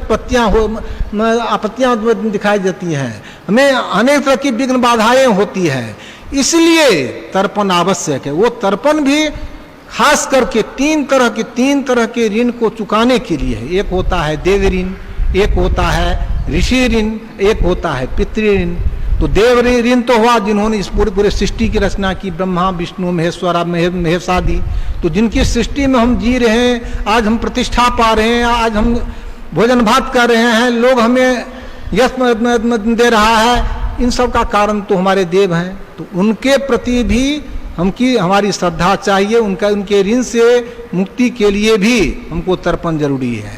आपत्तियां दिखाई देती हैं, हमें अनेक तरह की विघ्न बाधाएं होती है। इसलिए तर्पण आवश्यक है। वो तर्पण भी खास करके तीन तरह के ऋण को चुकाने के लिए है। एक होता है देव ऋण, एक होता है ऋषि ऋण, एक होता है पितृ ऋण। तो देव ऋण तो हुआ जिन्होंने इस पूरे सृष्टि की रचना की, ब्रह्मा विष्णु महेश्वर महेश आदि। तो जिनकी सृष्टि में हम जी रहे हैं, आज हम प्रतिष्ठा पा रहे हैं, आज हम भोजन भात कर रहे हैं, लोग हमें यश दे रहा है, इन सब का कारण तो हमारे देव हैं। तो उनके प्रति भी हमारी श्रद्धा चाहिए। उनके ऋण से मुक्ति के लिए भी हमको तर्पण जरूरी है।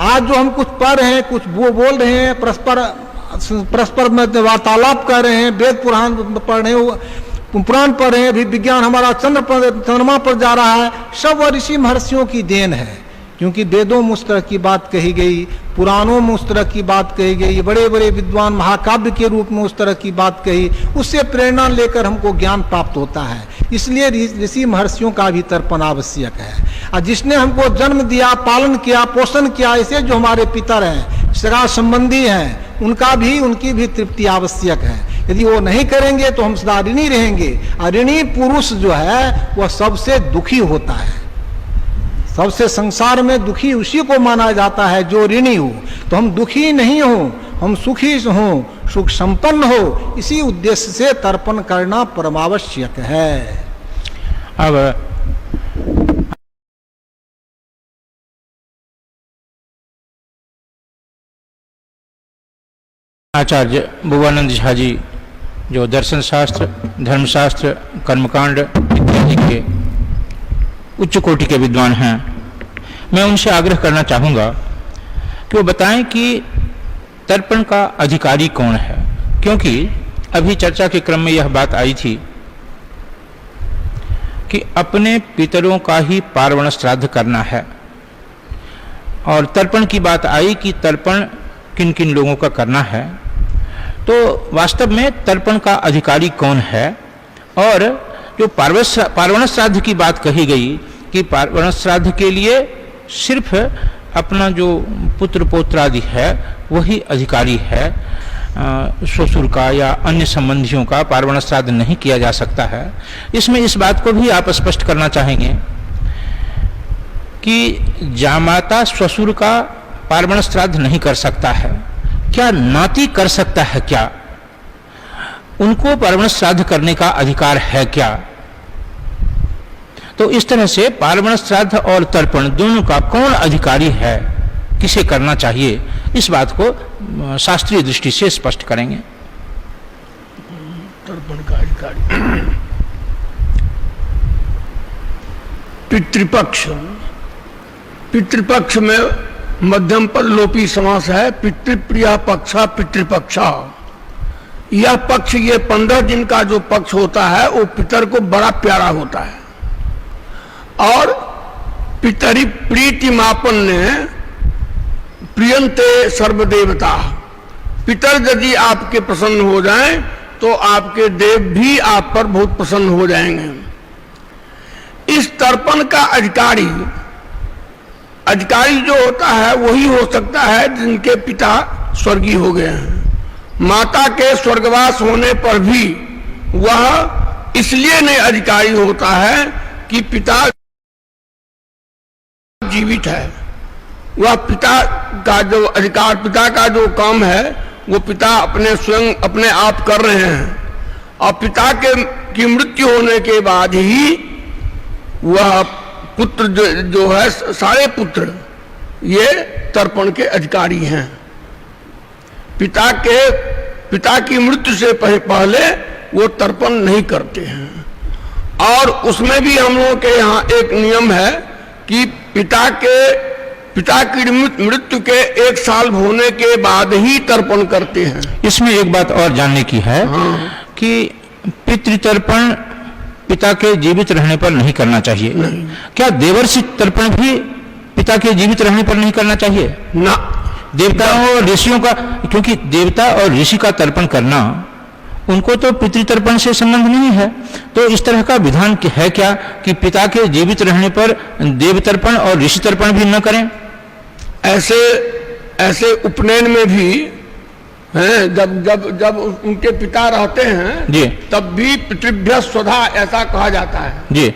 आज जो हम कुछ पढ़ रहे हैं, कुछ वो बोल रहे हैं, परस्पर में वार्तालाप कर रहे हैं, वेद पुराण पढ़ रहे हैं, पुराण पढ़ रहे हैं, अभी विज्ञान हमारा चंद्रमा पर जा रहा है, सब वह ऋषि महर्षियों की देन है। क्योंकि वेदों में उस तरह की बात कही गई, पुराणों में उस तरह की बात कही गई, बड़े बड़े विद्वान महाकाव्य के रूप में उस तरह की बात कही, उससे प्रेरणा लेकर हमको ज्ञान प्राप्त होता है। इसलिए ऋषि महर्षियों का भी तर्पण आवश्यक है। और जिसने हमको जन्म दिया, पालन किया, पोषण किया, ऐसे जो हमारे पितर हैं, सगा संबंधी हैं, उनकी भी तृप्ति आवश्यक है। यदि वो नहीं करेंगे तो हम सदा ऋणी रहेंगे। और ऋणी पुरुष जो है वह सबसे दुखी होता है। सबसे संसार में दुखी उसी को माना जाता है जो ऋणी हो। तो हम दुखी नहीं हो, हम सुखी हो, सुख संपन्न हो, इसी उद्देश्य से तर्पण करना परमावश्यक है। अब आचार्य भुवानंद झा जी जो दर्शन शास्त्र, धर्मशास्त्र, कर्मकांड इत्यादि के उच्च कोटि के विद्वान हैं, मैं उनसे आग्रह करना चाहूँगा कि वो बताएं कि तर्पण का अधिकारी कौन है। क्योंकि अभी चर्चा के क्रम में यह बात आई थी कि अपने पितरों का ही पार्वण श्राद्ध करना है, और तर्पण की बात आई कि तर्पण किन किन लोगों का करना है। तो वास्तव में तर्पण का अधिकारी कौन है, और जो पार्वण श्राद्ध की बात कही गई कि पार्वण श्राद्ध के लिए सिर्फ अपना जो पुत्र पौत्रादि है वही अधिकारी है, ससुर का या अन्य संबंधियों का पार्वण श्राद्ध नहीं किया जा सकता है। इसमें इस बात को भी आप स्पष्ट करना चाहेंगे कि जामाता ससुर का पार्वण श्राद्ध नहीं कर सकता है, क्या नाती कर सकता है? क्या उनको पार्वण श्राद्ध करने का अधिकार है क्या? तो इस तरह से पार्वण श्राद्ध और तर्पण दोनों का कौन अधिकारी है, किसे करना चाहिए, इस बात को शास्त्रीय दृष्टि से स्पष्ट करेंगे। तर्पण का अधिकारी पितृपक्ष पितृपक्ष में मध्यम पद लोपी समास है। पितृप्रिया पक्षा पितृपक्षा, यह पक्ष, ये 15 दिन का जो पक्ष होता है वो पितर को बड़ा प्यारा होता है। और पितरी प्रीति मापन ने प्रियंते सर्वदेवता, पितर यदि आपके प्रसन्न हो जाएं तो आपके देव भी आप पर बहुत प्रसन्न हो जाएंगे। इस तर्पण का अधिकारी जो होता है वही हो सकता है जिनके पिता स्वर्गीय हो गए हैं। माता के स्वर्गवास होने पर भी वह इसलिए नहीं अधिकारी होता है कि पिता जीवित है। वह पिता का जो अधिकार, पिता का जो काम है वो पिता अपने स्वयं अपने आप कर रहे हैं, और पिता की मृत्यु होने के बाद ही वह पुत्र जो है, सारे पुत्र ये तर्पण के अधिकारी हैं। पिता की मृत्यु से पहले वो तर्पण नहीं करते हैं। और उसमें भी हम लोगों के यहाँ एक नियम है कि पिता की मृत्यु के 1 साल होने के बाद ही तर्पण करते हैं। इसमें एक बात और जानने की है कि पितृतर्पण पिता के जीवित रहने पर नहीं करना चाहिए। नहीं। क्या देवर्षि तर्पण भी पिता के जीवित रहने पर नहीं करना चाहिए? ना, देवताओं और ऋषियों का, क्योंकि देवता और ऋषि का तर्पण करना उनको तो पितृतर्पण से संबंध नहीं है। तो इस तरह का विधान है क्या कि पिता के जीवित रहने पर देवतर्पण और ऋषि तर्पण भी न करें? ऐसे उपनयन में भी हैं, जब उनके पिता रहते हैं जी, तब भी पितृभ्य स्वधा ऐसा कहा जाता है जी।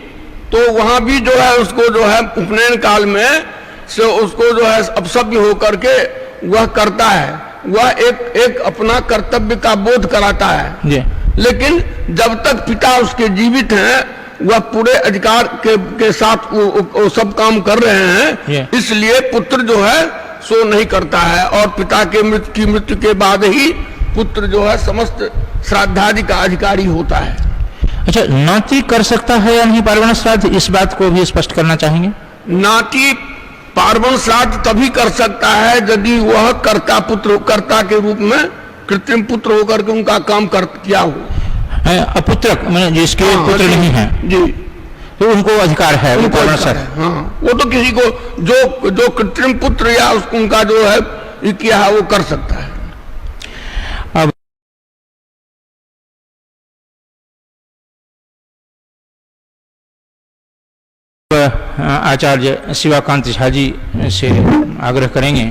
तो वहां भी जो है उसको जो है उपनयन काल में से उसको जो है अपसभ्य होकर के वह करता है, वह एक अपना कर्तव्य का बोध कराता है जी। लेकिन जब तक पिता उसके जीवित हैं वह पूरे अधिकार के साथ वो सब काम कर रहे हैं। इसलिए पुत्र जो है सो नहीं करता है, और पिता के मृत्यु के बाद ही पुत्र जो है समस्त श्राद्धादि का अधिकारी होता है। अच्छा, नाती कर सकता है या नहीं पार्वण श्राद्ध, इस बात को भी स्पष्ट करना चाहेंगे? नाती पार्वण श्राद्ध तभी कर सकता है यदि वह कर्ता के रूप में कृत्रिम पुत्र होकर के उनका काम किया हो। अपुत्रक जिसके पुत्र नहीं है जी, तो उनको अधिकार है उनको अधिकार है। हाँ, वो तो किसी को जो कृत्रिम पुत्र या उनका जो है किया है वो कर सकता है। अब आचार्य शिवाकांत झा जी से आग्रह करेंगे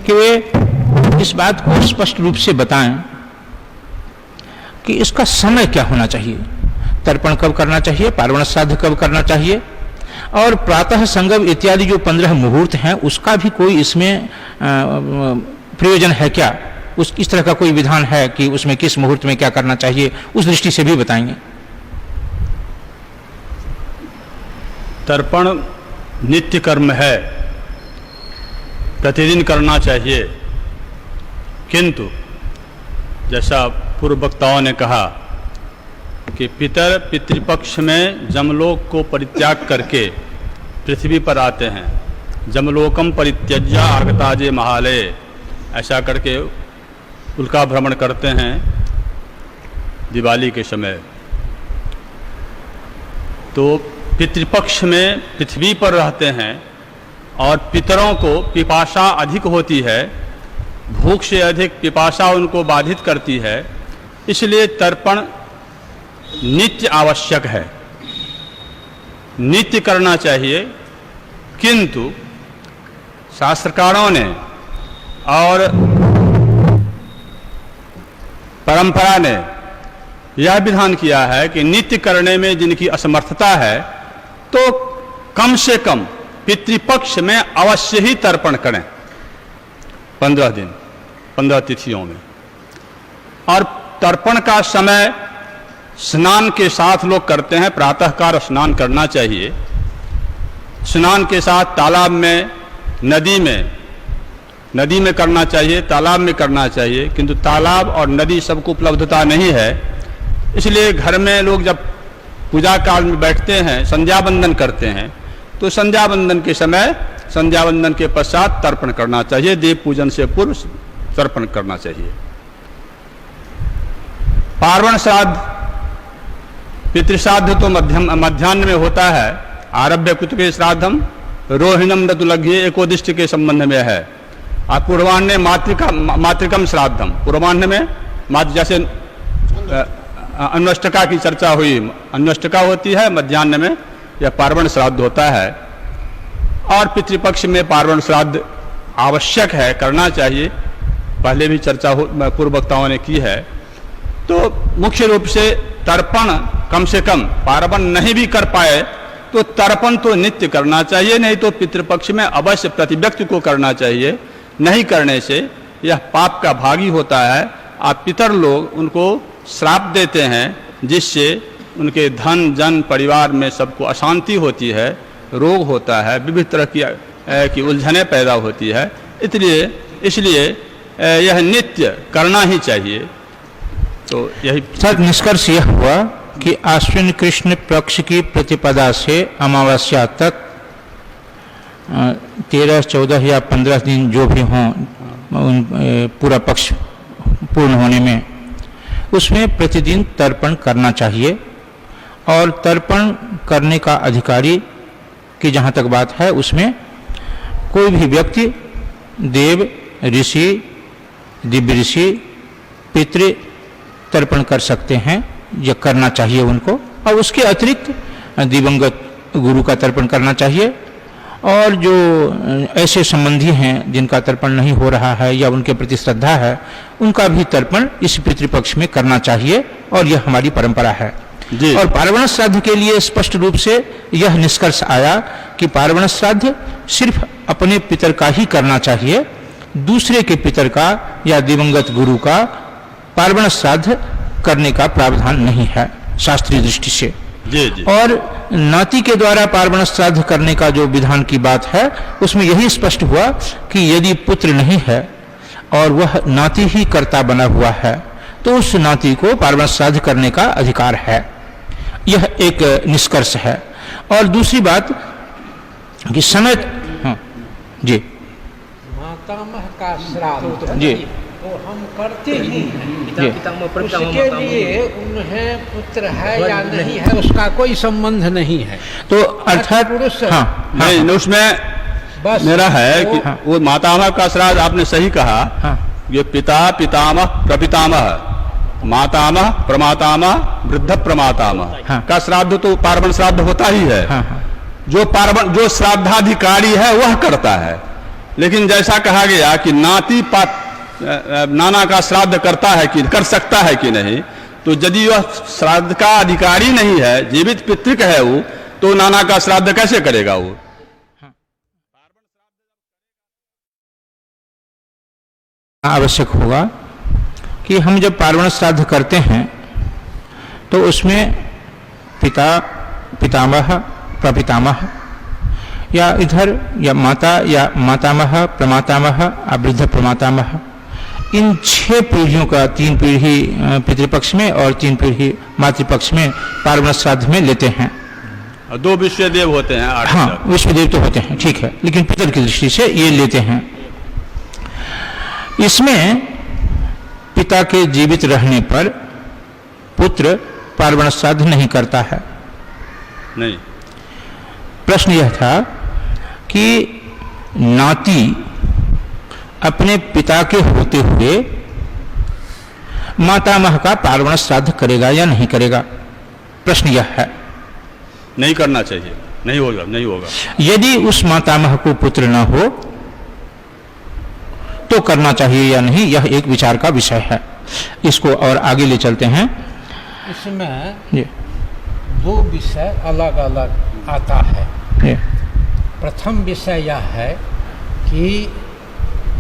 कि वे इस बात को स्पष्ट रूप से बताएं कि इसका समय क्या होना चाहिए, तर्पण कब करना चाहिए, पार्वण श्राद्ध कब करना चाहिए, और प्रातः संगम इत्यादि जो 15 मुहूर्त हैं उसका भी कोई इसमें प्रयोजन है क्या? इस तरह का कोई विधान है कि उसमें किस मुहूर्त में क्या करना चाहिए, उस दृष्टि से भी बताएंगे। तर्पण नित्य कर्म है, प्रतिदिन करना चाहिए, किंतु जैसा पूर्व वक्ताओं ने कहा कि पितृपक्ष में जमलोक को परित्याग करके पृथ्वी पर आते हैं। जमलोकम परित्यज्य आगताजे महालय, ऐसा करके उल्का भ्रमण करते हैं दिवाली के समय। तो पितृपक्ष में पृथ्वी पर रहते हैं और पितरों को पिपासा अधिक होती है, भूख से अधिक पिपासा उनको बाधित करती है, इसलिए तर्पण नित्य आवश्यक है, नित्य करना चाहिए। किंतु शास्त्रकारों ने और परंपरा ने यह विधान किया है कि नित्य करने में जिनकी असमर्थता है तो कम से कम पितृपक्ष में अवश्य ही तर्पण करें 15 दिन 15 तिथियों में। और तर्पण का समय स्नान के साथ लोग करते हैं, प्रातःकाल स्नान करना चाहिए। स्नान के साथ तालाब में, नदी में करना चाहिए, तालाब में करना चाहिए, किंतु तालाब और नदी सबको उपलब्धता नहीं है। इसलिए घर में लोग जब पूजा काल में बैठते हैं, संध्या बंदन करते हैं, तो संध्या बंदन के समय संध्या वंदन के पश्चात तर्पण करना चाहिए, देव पूजन से पूर्व तर्पण करना चाहिए। पार्वण श्राद्ध, पितृश्राद्ध तो मध्याह्न में होता है। आरभ्य कुतुके श्राद्धम रोहिणम ऋतुलघ्ये एकोदिष्ट के संबंध में है। और पूर्वाह्न मातृकम श्राद्धम, पूर्वाह्न में जैसे अन्वष्टका की चर्चा हुई, अन्वष्टका होती है, मध्याह्न में यह पार्वण श्राद्ध होता है। और पितृपक्ष में पार्वण श्राद्ध आवश्यक है, करना चाहिए, पहले भी चर्चा पूर्व वक्ताओं ने की है। तो मुख्य रूप से तर्पण कम से कम, पार्वण नहीं भी कर पाए तो तर्पण तो नित्य करना चाहिए, नहीं तो पितृपक्ष में अवश्य प्रति व्यक्ति को करना चाहिए। नहीं करने से यह पाप का भागी होता है। आप पितर लोग उनको श्राप देते हैं, जिससे उनके धन जन परिवार में सबको अशांति होती है, रोग होता है, विविध तरह की उलझनें पैदा होती है। इसलिए यह नित्य करना ही चाहिए। तो यही सर निष्कर्ष यह हुआ कि आश्विन कृष्ण पक्ष की प्रतिपदा से अमावस्या तक 13, 14 या 15 दिन जो भी हों पूरा पक्ष पूर्ण होने में, उसमें प्रतिदिन तर्पण करना चाहिए। और तर्पण करने का अधिकारी की जहाँ तक बात है, उसमें कोई भी व्यक्ति, देव, ऋषि, दिव्य ऋषि, पितृ तर्पण कर सकते हैं, यह करना चाहिए उनको। और उसके अतिरिक्त दिवंगत गुरु का तर्पण करना चाहिए। और जो ऐसे संबंधी हैं जिनका तर्पण नहीं हो रहा है या उनके प्रति श्रद्धा है, उनका भी तर्पण इस पितृपक्ष में करना चाहिए। और यह हमारी परंपरा है। और पार्वण श्राद्ध के लिए स्पष्ट रूप से यह निष्कर्ष आया कि पार्वण श्राद्ध सिर्फ अपने पितर का ही करना चाहिए, दूसरे के पितर का या दिवंगत गुरु का पार्वण श्राद्ध करने का प्रावधान नहीं है शास्त्रीय दृष्टि से। और नाती के द्वारा पार्वण श्राद्ध करने का जो विधान की बात है, उसमें यही स्पष्ट हुआ कि यदि पुत्र नहीं है और वह नाती ही कर्ता बना हुआ है, तो उस नाती को पार्वण श्राद्ध करने का अधिकार है। यह एक निष्कर्ष है। और दूसरी बात कि समय, हाँ जी, मातामह का श्राद्ध जी वो हम करते ही हैं। उसके लिए उन्हें पुत्र है या नहीं है उसका कोई संबंध नहीं है। तो अर्थात पुरुष नहीं, उसमें बस मेरा है कि वो मातामह का श्राद्ध आपने सही कहा। ये पिता, पितामह, प्रपितामह, मातामह, प्रमातामह, वृद्ध प्रमातामह का श्राद्ध तो पार्वण श्राद्ध होता ही है। जो श्राद्धाधिकारी है वह करता है। लेकिन जैसा कहा गया कि नाती नाना का श्राद्ध करता है कि कर सकता है कि नहीं, तो यदि वह श्राद्ध का अधिकारी नहीं है, जीवित पितृक है वो, तो नाना का श्राद्ध कैसे करेगा वो? आवश्यक होगा कि हम जब पार्वण श्राद्ध करते हैं तो उसमें पिता, पितामह, प्रपितामह या इधर या माता या मातामह, प्रमातामह, वृद्ध प्रमातामह, इन 6 पीढ़ियों का 3 पीढ़ी पितृपक्ष में और 3 पीढ़ी मातृपक्ष में पार्वण श्राद्ध में लेते हैं। 2 विश्व देव होते हैं। हाँ, विश्व देव तो होते हैं, ठीक है, लेकिन पितर की दृष्टि से ये लेते हैं। इसमें पिता के जीवित रहने पर पुत्र पार्वण श्राद्ध नहीं करता है। नहीं। प्रश्न यह था कि नाती अपने पिता के होते हुए मातामह का पार्वण श्राद्ध करेगा या नहीं करेगा? प्रश्न यह है। नहीं करना चाहिए, नहीं होगा, नहीं होगा। यदि उस मातामह को पुत्र न हो तो करना चाहिए या नहीं, यह एक विचार का विषय है। इसको और आगे ले चलते हैं। इसमें जी 2 विषय अलग अलग आता है। प्रथम विषय यह है कि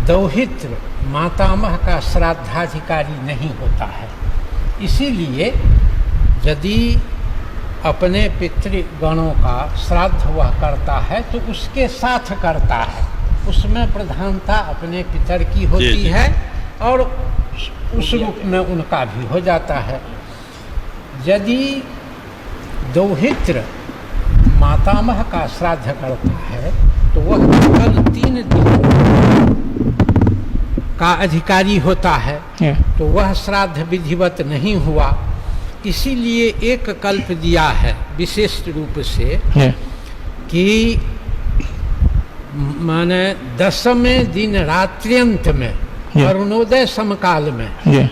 दौहित्र मातामह का श्राद्धाधिकारी नहीं होता है। इसीलिए यदि अपने पितृगणों का श्राद्ध वह करता है तो उसके साथ करता है, उसमें प्रधानता अपने पितर की होती है और उस रूप में उनका भी हो जाता है। यदि दौहित्र मातामह का श्राद्ध करता है तो वह केवल का अधिकारी होता है, तो वह श्राद्ध विधिवत नहीं हुआ। इसीलिए एक कल्प दिया है विशिष्ट रूप से कि माने 10वें दिन रात्र्यंत में अरुणोदय समकाल में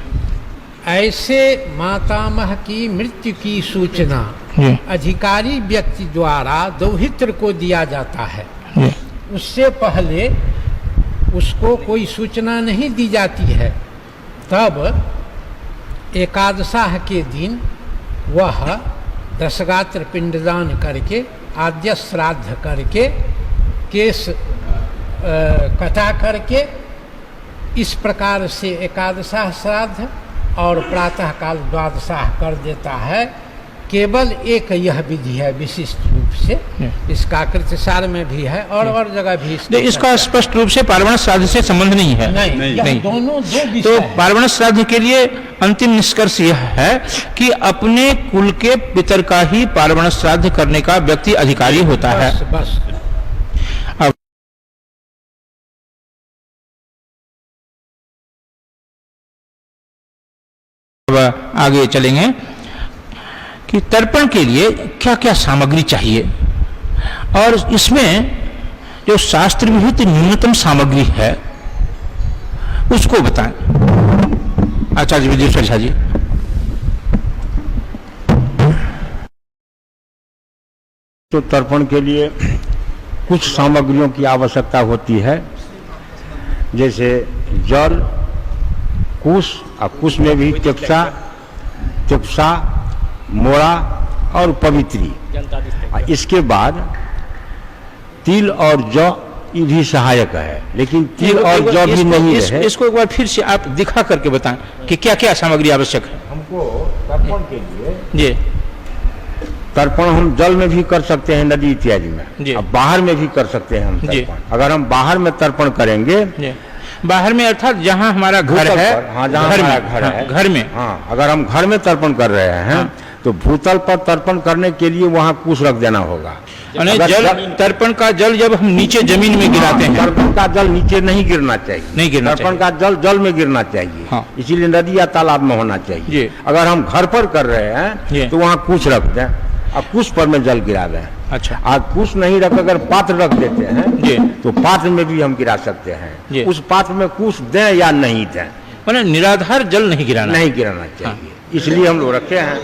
ऐसे मातामह की मृत्यु की सूचना अधिकारी व्यक्ति द्वारा दौहित्र को दिया जाता है। उससे पहले उसको कोई सूचना नहीं दी जाती है। तब एकादशाह के दिन वह दशगात्र पिंडदान करके आद्य श्राद्ध करके केस कटा करके इस प्रकार से एकादशाह श्राद्ध और प्रातःकाल द्वादशाह कर देता है। केवल एक यह विधि है विशिष्ट रूप से, इसका कृतसार में भी है और जगह भी इसका स्पष्ट रूप से पार्वण श्राद्ध से संबंध नहीं है। नहीं। दोनों दो विषय तो पार्वण श्राद्ध के लिए अंतिम निष्कर्ष यह है कि अपने कुल के पितर का ही पार्वण श्राद्ध करने का व्यक्ति अधिकारी होता है। बस अब आगे चलेंगे कि तर्पण के लिए क्या क्या सामग्री चाहिए और इसमें जो शास्त्र विहित न्यूनतम सामग्री है उसको बताएं। आचार्य विदेश्वर झा जी। तो तर्पण के लिए कुछ सामग्रियों की आवश्यकता होती है, जैसे जल, कुश, और कुश में भी त्रिप्सा, मोड़ा और पवित्री। इसके बाद तिल और जौ ये भी सहायक है, लेकिन तिल और जौ भी नहीं है। इसको एक बार फिर से आप दिखा करके बताएं कि क्या क्या सामग्री आवश्यक है हमको तर्पण के लिए। जी। तर्पण हम जल में भी कर सकते हैं, नदी इत्यादि में, अब बाहर में भी कर सकते हैं हम तर्पण। अगर हम बाहर में तर्पण करेंगे, बाहर में अर्थात जहां हमारा घर है, हाँ, जहाँ हमारा घर है, घर में, हाँ, अगर हम घर में तर्पण कर रहे हैं, हाँ, तो भूतल पर तर्पण करने के लिए वहाँ कुश रख देना होगा। तर्पण का जल जब हम नीचे जमीन में गिराते हैं, तर्पण का जल नीचे नहीं गिरना चाहिए, नहीं गिरना चाहिए। तर्पण का जल जल में गिरना चाहिए, हाँ। इसीलिए नदी या तालाब में होना चाहिए। अगर हम घर पर कर रहे हैं तो वहाँ कुश रख दें, अब कुश पर में जल गिरा दें। अच्छा। आज कुश नहीं रख, अगर पात्र रख देते हैं तो पात्र में भी हम गिरा सकते हैं। उस पात्र में कुश दें या नहीं दें, मतलब निराधार जल नहीं गिराना चाहिए। हाँ। इसलिए हम लोग रखे हैं।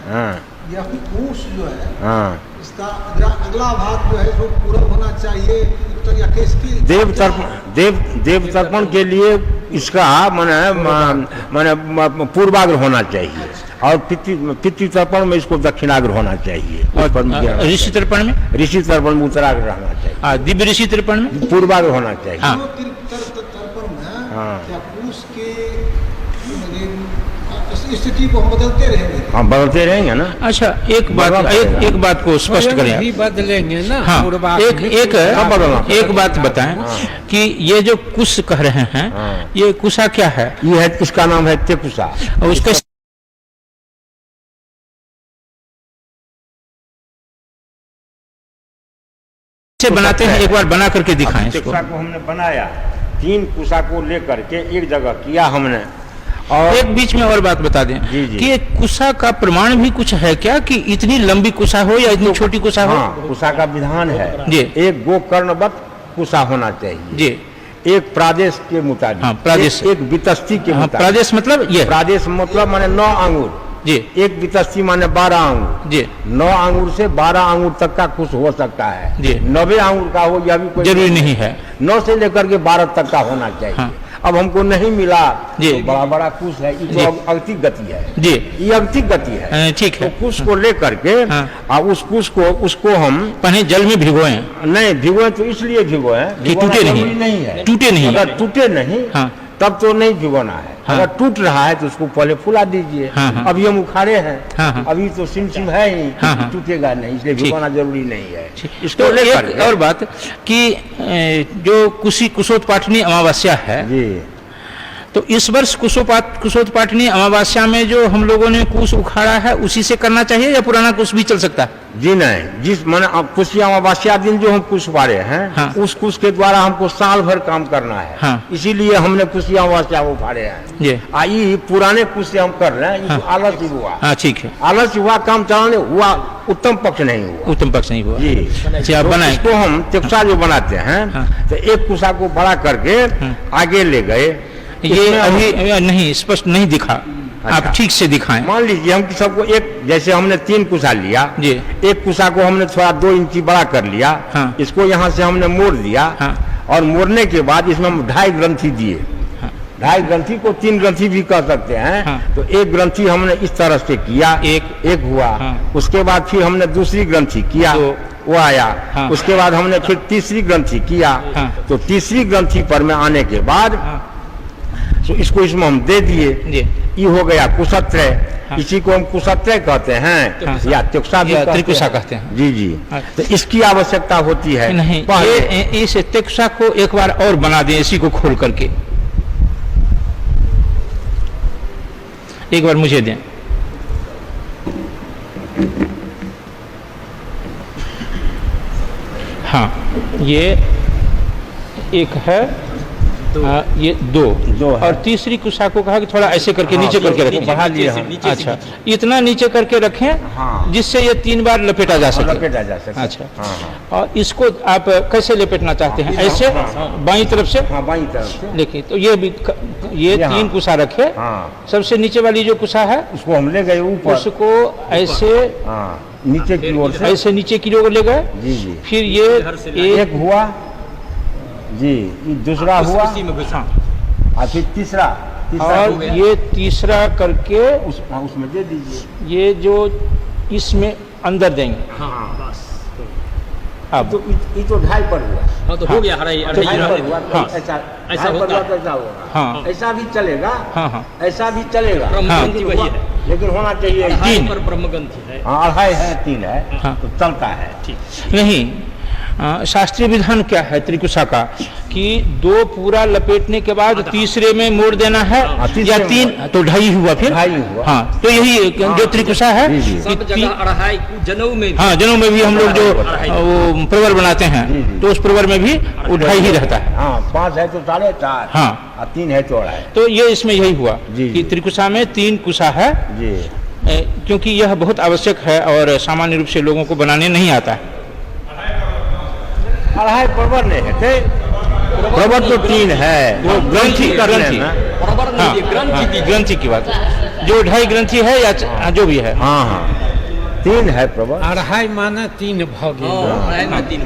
हाँ। यह कुश जो है, हाँ, इसका अगला भाग जो है जो पूरा होना चाहिए। देव तर्पण के लिए इसका माने पूर्वाग्र होना चाहिए, और पितृ तर्पण में इसको दक्षिणाग्र होना चाहिए। और ऋषि तर्पण में? ऋषि तर्पण में उत्तराग्र रहना चाहिए। दिव्य ऋषि तर्पण में पूर्वाग्र होना चाहिए। हाँ। तर्पण में हाँ। क्या पुरुष के स्थिति को हम बदलते रहेंगे? हाँ, बदलते रहेंगे ना। अच्छा, एक बात को स्पष्ट करें। भी बदलेंगे ना। हाँ, एक बात बताएं कि ये जो कुश कह रहे हैं, ये कुशा क्या है? ये है, इसका नाम है तेकुशा। और उसके से बनाते हैं, एक बार बना करके दिखाएं इसको। कुशा को हमने बनाया, 3 कुशा को लेकर के एक जगह किया हमने। और एक बीच में और बात बता दें कि कुशा का प्रमाण भी कुछ है क्या, कि इतनी लंबी कुशा हो या इतनी छोटी कुशा हो? हाँ, कुशा का विधान है जी। एक गोकर्णवत कुशा होना चाहिए जी, एक प्रादेश के मुताबिक। हाँ, प्रादेश, एक वितस्ती के मुताबिक। प्रादेश मतलब ये? प्रादेश मतलब माने 9 आंगुर जी, एक वितस्ती माने 12 आंगुर जी। 9 आंगुर से 12 आंगुर तक का कुश हो सकता है जी। 90 आंगुर का हो, यह भी कोई जरूरी नहीं है। 9 से लेकर के 12 तक का होना चाहिए। हाँ। अब हमको नहीं मिला जी। तो बड़ा बड़ा कुश है, ये तो अगतिक गति है जी, ये अगतिक गति है। ठीक है। तो कुश को लेकर के और उस कुश को उसको हम पहले जल में भिगोएं। नहीं भिगोए तो इसलिए भिगोए कि टूटे नहीं है, टूटे नहीं। अगर टूटे नहीं तब तो नहीं भिगोना है। अगर टूट रहा है तो उसको पहले फुला दीजिए। अभी हम उखाड़े हैं, अभी तो सिम है ही, टूटेगा नहीं, इसलिए भिगोना जरूरी नहीं है। इसको तो एक और बात कि जो कुशोत्पाटनी अमावस्या है जी, तो इस वर्ष कुशोत्पाटनी अमावस्या में जो हम लोगों ने कुश उखाड़ा है उसी से करना चाहिए या पुराना कुश भी चल सकता है? जी नहीं, जिस माने कुशी अमावस्या दिन जो हम कुश उखाड़े हैं, हाँ। उस कुश के द्वारा हमको साल भर काम करना है, हाँ। इसीलिए हमने कुशी अमावस्या उखाड़े हैं। ये आई पुराने कुश से हम कर रहे हैं, हाँ। आलस ही हुआ, हाँ ठीक है, आलस हुआ, काम चलाने हुआ, उत्तम पक्ष नहीं हुआ। उत्तम पक्ष नहीं हुआ जी, अच्छा, आप तो बनाए इसको हम तिक्सा जो बनाते हैं, हाँ। तो एक कुशा को बड़ा करके आगे ले गए। ये इसमें हम- अभी नहीं स्पष्ट नहीं दिखा, आप अच्छा। ठीक से दिखाएं। मान लीजिए हम सबको एक, जैसे हमने 3 कुशा लिया, जी। एक कुशा को हमने थोड़ा 2 इंची बड़ा कर लिया, हाँ। इसको यहाँ से हमने मोड़ दिया, हाँ। और मोड़ने के बाद इसमें हम 2.5 ग्रंथि दिए। 2.5 ग्रंथि को 3 ग्रंथि भी कह सकते हैं। हाँ। तो एक ग्रंथि हमने इस तरह से किया, एक हुआ, हाँ। उसके बाद फिर हमने दूसरी ग्रंथि किया, तो- वो आया, हाँ। उसके बाद हमने फिर तीसरी ग्रंथि किया, हाँ। तो तीसरी ग्रंथि पर में आने के बाद तो इसको इसमें हम दे दिए, जी। ये हो गया कुशत्रय। हाँ। इसी को हम कुशत्रय कहते हैं, हाँ। या त्रिकुशा भी या कहते त्रिकुशा हैं। कहते हैं। जी जी, हाँ। तो इसकी आवश्यकता होती है। नहीं, पहले ये इस तिक्सा को एक बार और बना दें, इसी को खोल करके एक बार मुझे दें। हाँ, ये एक है, ये दो है। और तीसरी कुशा को कहा कि थोड़ा ऐसे करके हाँ, नीचे करके रखें, बढ़ा दिए हम। अच्छा, इतना नीचे करके रखें हाँ। जिससे ये 3 बार लपेटा जा सके। लपेटा जा सकता है। अच्छा, हाँ, हाँ। और इसको आप कैसे लपेटना चाहते हैं? ऐसे बाईं तरफ से हाँ, बाईं तरफ से। देखिए, तो ये भी ये यहाँ। 3 कुशा रखे, हाँ, सबसे नीचे वाली जो कुशा है उसको हम ले गए ऊपर, उसको ऐसे हाँ, नीचे की ओर से। ऐसे नीचे की ओर ले गए, जी जी, फिर ये एक हुआ जी, ये दूसरा हुआ, और फिर तीसरा और हो गया। ये तीसरा करके उसमें दे दीजिए। ये जो इसमें अंदर देंगे। हाँ, अब तो ये तो 2.5 पर हुआ, हाँ तो हो गया हराई 2.5 पर हुआ, तो हाँ। ऐसा ऐसा 2.5 पर होता हुआ है। तो ऐसा होगा। हाँ। ऐसा भी चलेगा, हाँ हाँ ऐसा भी चलेगा, ब्रह्मग्रंथि वही है। लेकिन होना चाहिए 3 पर ब्रह्मग्रंथि है। हाँ, 2.5 है, 3 है, हाँ। तो चलता है। नहीं, शास्त्रीय विधान क्या है त्रिकुशा का कि 2 पूरा लपेटने के बाद तीसरे में मोड़ देना है, तीसरे या में 3 तो 2.5 हुआ, फिर 2.5 हुआ। हाँ, तो यही जो त्रिकुशा है जी, जी। कि सब जगह अढ़ाई जनेऊ में भी। हाँ, जनेऊ में भी हम लोग जो वो प्रवर बनाते जी, हैं, जी। तो उस प्रवर में भी 2.5 ही रहता है। हाँ, 5 है तो 4.5, हाँ। और 3 है तो 2.5। तो ये इसमें यही हुआ जी, कि जी। त्रिकुशा में 3 कुशा है, जी, क्योंकि यह बहुत आवश्यक है और सामान्य रूप से लोगों को बनाने नहीं आता है। 2.5 प्रवर नहीं है, प्रवर तो 3 है, वो ग्रंथि कर ग्रंथि। लेना। बराबर हाँ, नहीं, ग्रंथि की ग्रंथि की बात है, जो 2.5 ग्रंथि है या जो भी है। हाँ हाँ, 3 है प्रवर। 2.5 माने 3 भागे। अढ़ाई में 3।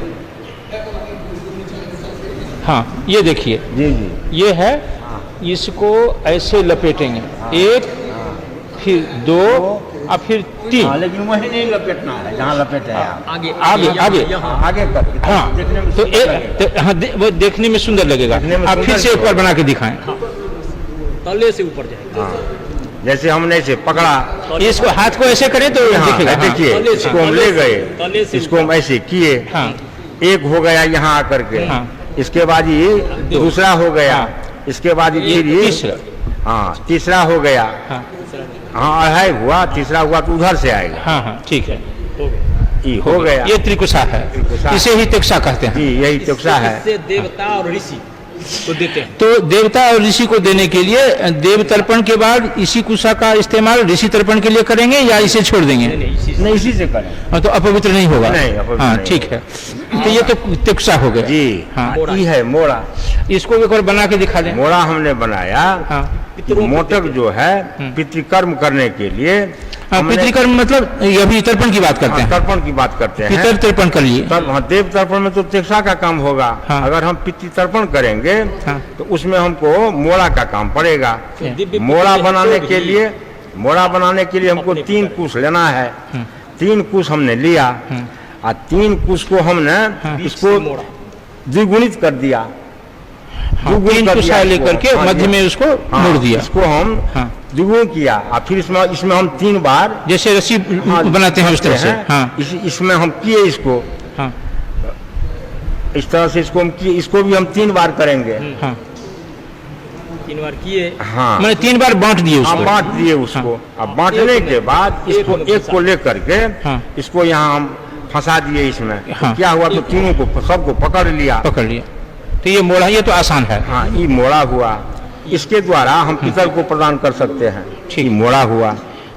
हाँ, ये देखिए, जी जी, ये है, इसको ऐसे लपेटेंगे, 1 फिर 2 और फिर 3। हाँ, लेकिन वही नहीं लपेटना है जहाँ लपेटे हैं आप। आगे आगे, आगे। यहाँ आगे कर, हाँ, देखने में तो सुंदर लगेगा। एक हाँ, वो देखने में सुंदर लगेगा। देखने में आप फिर सुंदर से एक बार बना के दिखाएं। तले से ऊपर जाएगा। हाँ, जैसे हमने इसे पकड़ा, इसको हाथ को ऐसे करें तो हाँ, दिखेगा। हाँ। देखिए, तले से, इसको हम तले ले से, गए, तले से इसको हम ऐसे किए, हाँ, एक हो गया यहाँ आकर के, हाँ। इसके बाद ये दूसरा हो गया, हाँ। इसके बाद ये तीसरा, हाँ, तीसरा हो गया, हाँ हाँ, 2.5 हुआ, तीसरा हुआ तो उधर से आएगा, हाँ हाँ, ठीक है, ये हो गया। ये त्रिकुशा है, त्रिकुशा। इसे ही तिक्सा कहते हैं। जी, यही तिक्सा है। इससे देवता और ऋषि को देते हैं। तो देवता और ऋषि को देने के लिए देव तर्पण के बाद इसी कुशा का इस्तेमाल ऋषि तर्पण के लिए करेंगे या इसे छोड़ देंगे? नहीं, इसी से करें। हाँ, तो अपवित्र नहीं होगा। नहीं, अपवित्र हाँ, नहीं ठीक है, तो ये तो तिक्सा हो गया। जी, हाँ, ये है मोड़ा। इसको एक बार बना के दिखा दें। मोड़ा हमने बनाया, हाँ मोटक जो है पितृकर्म करने के लिए। हाँ, हमने- पितृकर्म मतलब ये अभी तर्पण की बात करते हाँ, हैं। तर्पण की बात करते हैं। पितर तर्पण कर लिए। हाँ, देव तर्पण में तो तिक्सा का काम होगा। हाँ। अगर हम पितृ तर्पण करेंगे हाँ। तो उसमें हमको मोड़ा का काम पड़ेगा। दिव्य मोड़ा पुत्र बनाने तो के भी लिए, मोड़ा बनाने के लिए हमको अपने 3 पिता। कुश लेना है। 3 कुश हमने लिया, और 3 कुश को हमने इसको मोड़ा। द्विगुणित कर दिया। हाँ, द्विगुण 3 कर कुशा दिया लेकर के इसको। हाँ, मध्य में उसको हाँ, मोड़ दिया। इसको हम हाँ। द्विगुण किया, और फिर इसमें हम 3 बार जैसे रस्सी हाँ, बनाते हैं उस तरह से। हैं। हाँ इसमें हम किए इसको, हाँ इस तरह से इसको हम किए, इसको भी हम 3 बार करेंगे। हाँ 3 बार किए। हाँ मैंने 3 बार बांट दिए हाँ, उसको। बांट दिए उसको। अब बांटने के बाद इसको एक को लेकर के हाँ। इसको यहाँ हम फंसा दिए इसमें। हाँ। तो क्या हुआ, तो तीनों को सबको पकड़ लिया। पकड़ लिया, तो ये मोड़ा, ये तो आसान है। हाँ, ये मोड़ा हुआ। इसके द्वारा हम पितर को प्रदान कर सकते हैं। ठीक। ये मोड़ा हुआ,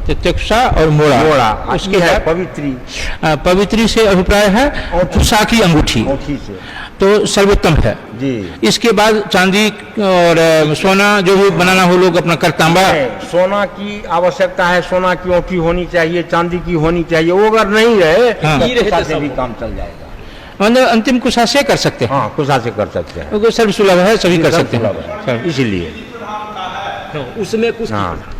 तो चक्षुषा और मोड़ा। मोड़ा। उसके ये है बाद पवित्री, पवित्री से अभिप्राय है कुशा की अंगूठी, औंठी से। तो सर्वोत्तम है। जी। इसके बाद चांदी और सोना जो भी बनाना हो लोग अपना करतांबा। सोना की आवश्यकता है, सोना की औंठी होनी चाहिए, चांदी की होनी चाहिए। वो अगर नहीं रहे हाँ। तो कुशा से भी काम चल जाएगा। मतलब अंतिम कुशा से कर सकते हैं। हाँ, कुशा से कर सकते हैं। क्योंकि सर्व सुलभ है, सभी कर सकते सुलभ हैं। है, इसलिए। उसमें कुछ हाँ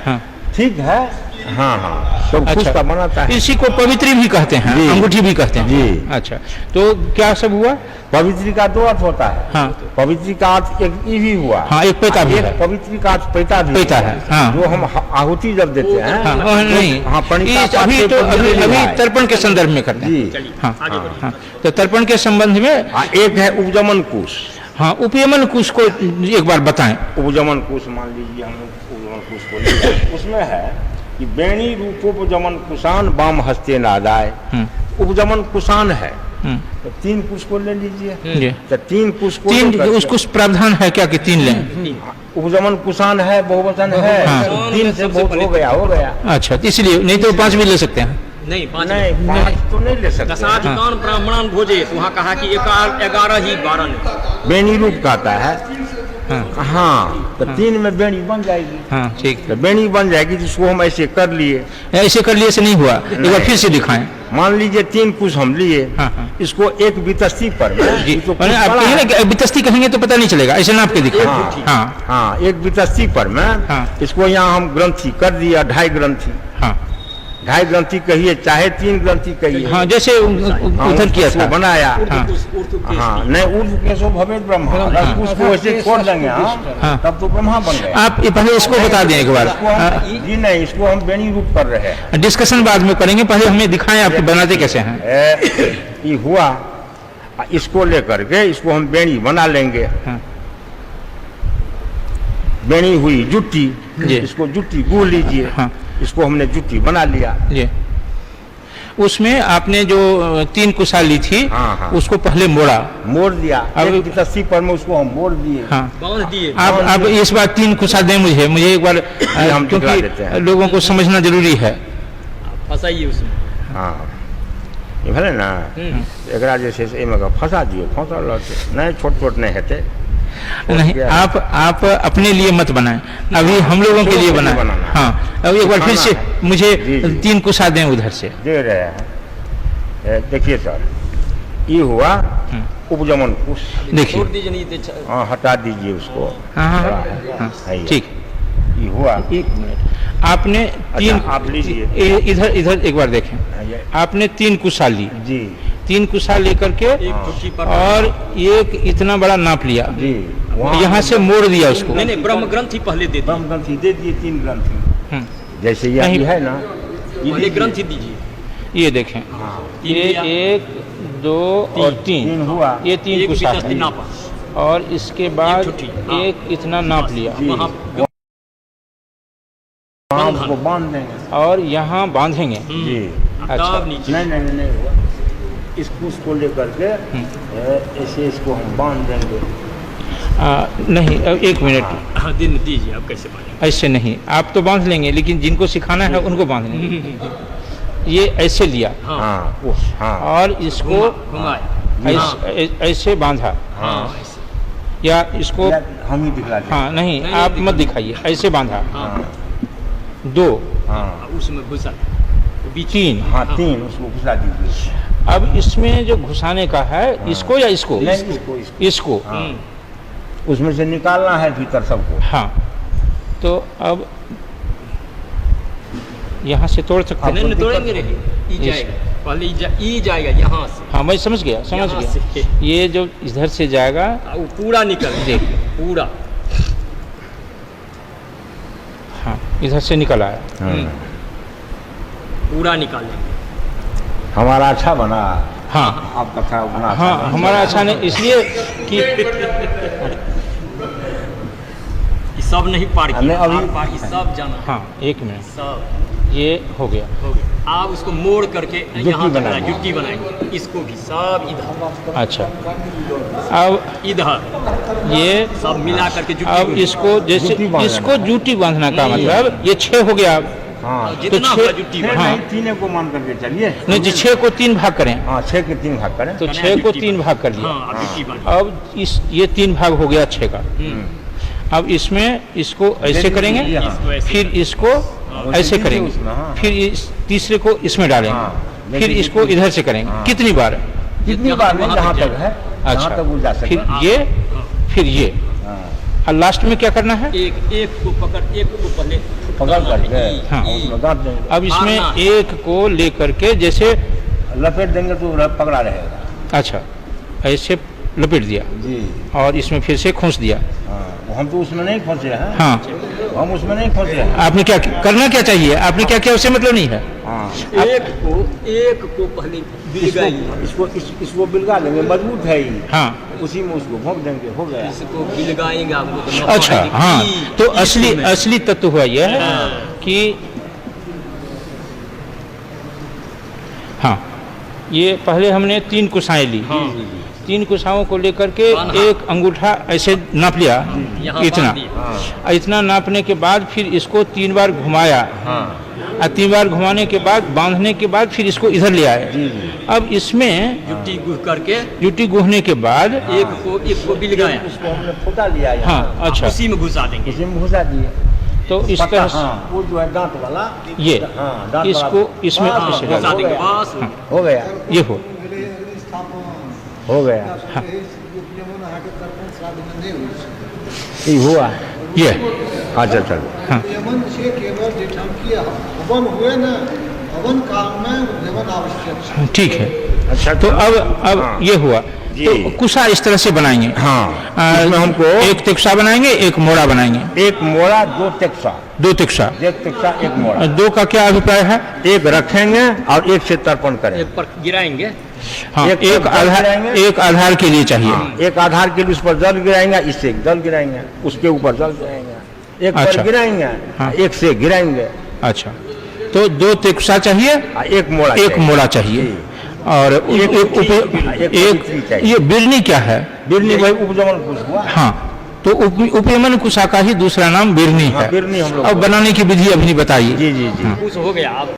हाँ, ठीक है। हाँ हाँ, सब कुछ का बनाता है। इसी को पवित्री भी कहते हैं, जी। अंगूठी भी कहते हैं। जी। अच्छा, तो क्या सब हुआ? पवित्री का 2 अर्थ होता है। हाँ। पवित्री का अर्थ एक ये भी हुआ। हाँ, एक पैता भी एक है। पवित्री का अर्थ पैता भी पैता है, हाँ। जो हम आहुति जब देते हैं। हाँ, नहीं, हाँ, ये अभी तो अभी तर्पण के संदर्भ में करते हैं। जी। हाँ हाँ, तो तर्पण के संबंध में हाँ, एक है उपजमन कुश। हाँ, उपयमन कुश को एक बार बताएं। उपजमन कुश मान लीजिए, हम लोग उपजमन कुश को लिया। उसमें है कि बेणी रूपोपजमन कुशान वाम हस्ते नादाय। उपजमन कुशान है, तो 3 कुश को ले लीजिए। जी। तो 3 कुश को 3 लेकर के- उसको प्रावधान है क्या कि 3 लें? उपजमन कुशान है, बहुवचन है। हाँ। 3 से बहुत हो गया। अच्छा, तो इसलिए नहीं तो 5 भी ले सकते हैं। नहीं, 5 नहीं, 5 तो नहीं ले सकते। दशाधिकान ब्राह्मणान भोजे, तो वहाँ कहा कि 11 ही 12 नहीं। बेणी रूप कहता है। हाँ हाँ, तो 3 में बेणी बन जाएगी। हाँ, ठीक तो बेणी बन जाएगी, जिसको हम ऐसे कर लिए। है। ऐसे कर लिए से नहीं हुआ, एक बार फिर से दिखाएं। मान लीजिए 3 कुश हम लिए। हाँ, हाँ। इसको एक वितस्ती पर जी, तो मैंने आप कहिए ना कि वितस्ती कहेंगे तो पता नहीं चलेगा, ऐसे नाप के दिखाएं। हाँ, हाँ हाँ, एक वितस्ती पर में हाँ। इसको यहाँ हम ग्रंथि कर दिया, 2.5 ग्रंथि। हाँ 2.5 ग्रंथि कहिए, चाहे 3 ग्रंथि कहिए। हाँ, जैसे हाँ, उधर किया उसको था। बनाया। हाँ हाँ, नहीं, ऊर्ध्व केशव भवेद ब्रह्मा। अगर कुश को ऐसे छोड़ देंगे, हाँ। हाँ, तब तो ब्रह्मा बन गया। आप ये पहले इसको बता दें एक बार। जी नहीं, इसको हम बेणी रूप कर रहे हैं। डिस्कशन बाद में करेंगे, पहले हमें दिखाएं आपके बनाते कैसे हैं। ये हुआ, इसको लेकर के इसको हम बेणी बना लेंगे। हाँ। बेणी हुई जुट्टी, जी। इसको जुट्टी गूंथ लीजिए। हाँ। इसको हमने जुट्टी बना लिया। जी, उसमें आपने जो 3 कुशा ली थी, हाँ, हाँ। उसको पहले मोड़ा। मोड़ दिया। अब- एक वितस्ती पर में उसको हम मोड़ दिए। हाँ, बांध दिए। आप इस बार 3 कुशा दें मुझे एक बार, हम दिखला देते क्योंकि हैं। लोगों को समझना जरूरी है। फंसाइए उसमें। हाँ, ये भले ना एकरा जैसे से एमे का फंसा दिए, फंसल रहते नहीं, छोट नहीं हेते। नहीं, आप अपने लिए मत बनाएं, अभी हम लोगों के लिए बनाएं। बनाना है। हाँ, अब एक बार फिर से मुझे जी, जी। 3 कुशा दें उधर से। दे रहे हैं। देखिए सर, ये हुआ उपजमन कुश। देखिए। छोड़ दीजिए, नहीं तो हाँ, हटा दीजिए उसको। हाँ हाँ बड़ा हाँ, है। हाँ, है ये। ठीक। ये हुआ। 1 मिनट, आपने 3 आप लीजिए। इधर एक बार देखें। ये- आपने 3 कुशा ली, जी 3 कुशा लेकर के एक चुटकी पर। और एक इतना बड़ा नाप लिया, जी, यहाँ से मोड़ दिया उसको। नहीं, ब्रह्म ग्रंथि पहले दे दिए। ब्रह्म ग्रंथि दे दिए, 3 ग्रंथि। हम्म, जैसे ये नहीं। है ना, ये पहले दीजिए। ग्रंथि दीजिए। ये देखें, हाँ, ये 1 2 और 3, 3 हुआ। ये 3 एक कुशा वितस्ती है। नापा। और इसके बाद छुट्टी, हाँ। एक इतना नाप लिया जी, वहाँ वहाँ उसको बांध देंगे। और यहाँ बांधेंगे। जी, अच्छा। तब नीचे। नहीं हुआ। इस कुश को लेकर के ऐसे इसको हम बांध देंगे। नहीं, अब 1 मिनट, हाँ, दिन दीजिए, आप कैसे बांधेंगे? ऐसे नहीं, आप तो बांध लेंगे, लेकिन जिनको सिखाना है उनको बांध लेंगे। ये ऐसे लिया हाँ, वो, हाँ, और इसको घुमाए। ऐसे बांधा, हाँ, ऐसे। या इसको, या हम ही दिखला दें। हाँ नहीं, नहीं, आप नहीं मत दिखाइए, ऐसे बांधा। हाँ, 2 हाँ, उसमें घुसा 3। हाँ, 3 उसको घुसा दीजिए। अब इसमें जो घुसाने का है, इसको या इसको? नहीं, इसको। इसको। हाँ, उसमें से निकालना है भीतर सबको। हाँ, तो अब यहाँ से तोड़ सकते हैं। नहीं, तोड़ेंगे नहीं, ई जाएगा पहले, ई जाएगा यहाँ से। हाँ, मैं समझ गया यहाँ से। ये जो इधर से जाएगा, वो पूरा निकल देखिए। पूरा। हाँ, इधर से निकल आया। हाँ। पूरा निकालेंगे। हमारा अच्छा बना। हाँ आपका खराब बना। हाँ, हमारा अच्छा नहीं, इसलिए कि सब नहीं पार हमने किया, अभी- पार पार सब जाना है, हाँ, एक मिनट, सब ये हो गया। हो गया। आप उसको मोड़ करके यहाँ तक बनाएंगे। जुट्टी बनाएंगे, इसको भी सब इधर अच्छा, अब इधर ये सब मिला करके जुट्टी अब इसको जैसे जूती बांधना। इसको जूटी बांधना का मतलब ये 6 हो गया। हाँ जितना तो होगा छः- जुट्टी हाँ। बनाएंगे। नहीं, तीन को मान करके चलिए। नहीं जी, 6 को 3 भाग करें, हाँ 6 के 3 भाग करें। तो 6 को 3 भाग कर लिया। हाँ, अब जुट्टी बना। अब इस ये 3 भाग हो गया 6 का। अब इसमें इसको ऐसे करेंगे, इसको ऐसे फिर इसको ऐसे तीसरे करेंगे, उसमें, हाँ। फिर इस तीसरे को इसमें डालेंगे, हाँ, फिर जैसे इसको कि- इधर से करेंगे। हाँ। कितनी बार? कितनी बार में जहाँ तक है, अच्छा, जहाँ तक वो जा सकता फिर है। ये, फिर ये, हाँ, और लास्ट में क्या करना है? एक को पकड़, एक को पहले पकड़ करके हाँ। उसमें गाँठ देंगे। अब इसमें मारना। एक को लेकर के जैसे, लपेट देंगे तो पकड़ा रहेगा। अच्छा, ऐसे लपेट दिया जी और इसमें फिर से खोस दिया। हाँ, हम तो उसमें नहीं फंसे हैं। हाँ, हम उसमें नहीं फंसे हैं। आपने क्या करना, क्या चाहिए आपने क्या किया, उससे मतलब नहीं है। हाँ, एक को पहले बिलगाई, इसको बिलगा लेंगे, मजबूत है ही। हाँ, उसी में उसको भोंक देंगे, हो गया। इसको बिलगाएंगे आपको तो नफा अच्छा, है कि हाँ, तो इसमें- असली तत्व हुआ यह है कि हाँ, ये पहले हमने 3 कुशाएं ली, 3 कुशाओं को लेकर के बांधा। एक अंगूठा ऐसे नाप लिया, यहाँ इतना, बांध दिया। और इतना नापने के बाद फिर इसको 3 बार घुमाया, और 3 बार घुमाने के बाद बांधने के बाद फिर इसको इधर ले आए। अब इसमें जुट्टी गुह करके जुटी गूंथने के बाद एक को बिलगाया, उसको हमने फूटा लिया यहाँ। हाँ, अच्छा, उसी में घुसा देंगे। उसी में घुसा दिए। तो इस पक्का, तरह से हाँ, वो जो है दांत वाला, ये हाँ, दांत इसको वाला। इसमें हाँ, ऐसे हो घुसा देंगे गया। बस। हो गया, ये हो, हो गया, ये हुआ। ये अच्छा चलो। यमन से केवल जेठम की हवन हुए ना, हवन काल में यमन आवश्यक है। ठीक है। अच्छा तो अब हाँ। ये हुआ, जी। तो कुशा इस तरह से बनाएंगे। हाँ, आ, इसमें हमको एक तिक्सा बनाएंगे, एक मोड़ा बनाएंगे, एक मोड़ा, 2 तेक्सा, 2 तिक्सा। 1 तेक्सा 1 मोड़ा। 2 का क्या अभिप्राय है? एक रखेंगे और एक से तर्पण करें। एक पर गिराएंगे, हाँ, एक एक पर आधार, गिराएंगे। एक आधार के लिए चाहिए। हाँ, एक आधार के लिए उस पर जल गिराएंगे, इससे एक जल गिराएंगे, उसके ऊपर जल गिराएंगे, एक अच्छा। पर गिराएंगे, हाँ। एक से गिराएंगे, अच्छा, तो 2 तिक्सा चाहिए, और एक मोड़ा एक चाहिए। मोड़ा चाहिए, जी। और एक पृथ्वी चाहिए। ये बिरनी क्या है? बिरनी वही उपजमन कुछ हुआ। हाँ, तो उपयमन कुशा का ही दूसरा नाम बिरनी हाँ, है। बिरनी हम लोग अब बनाने की विधि अभी बताइए। जी जी जी। कुछ हो गया। आप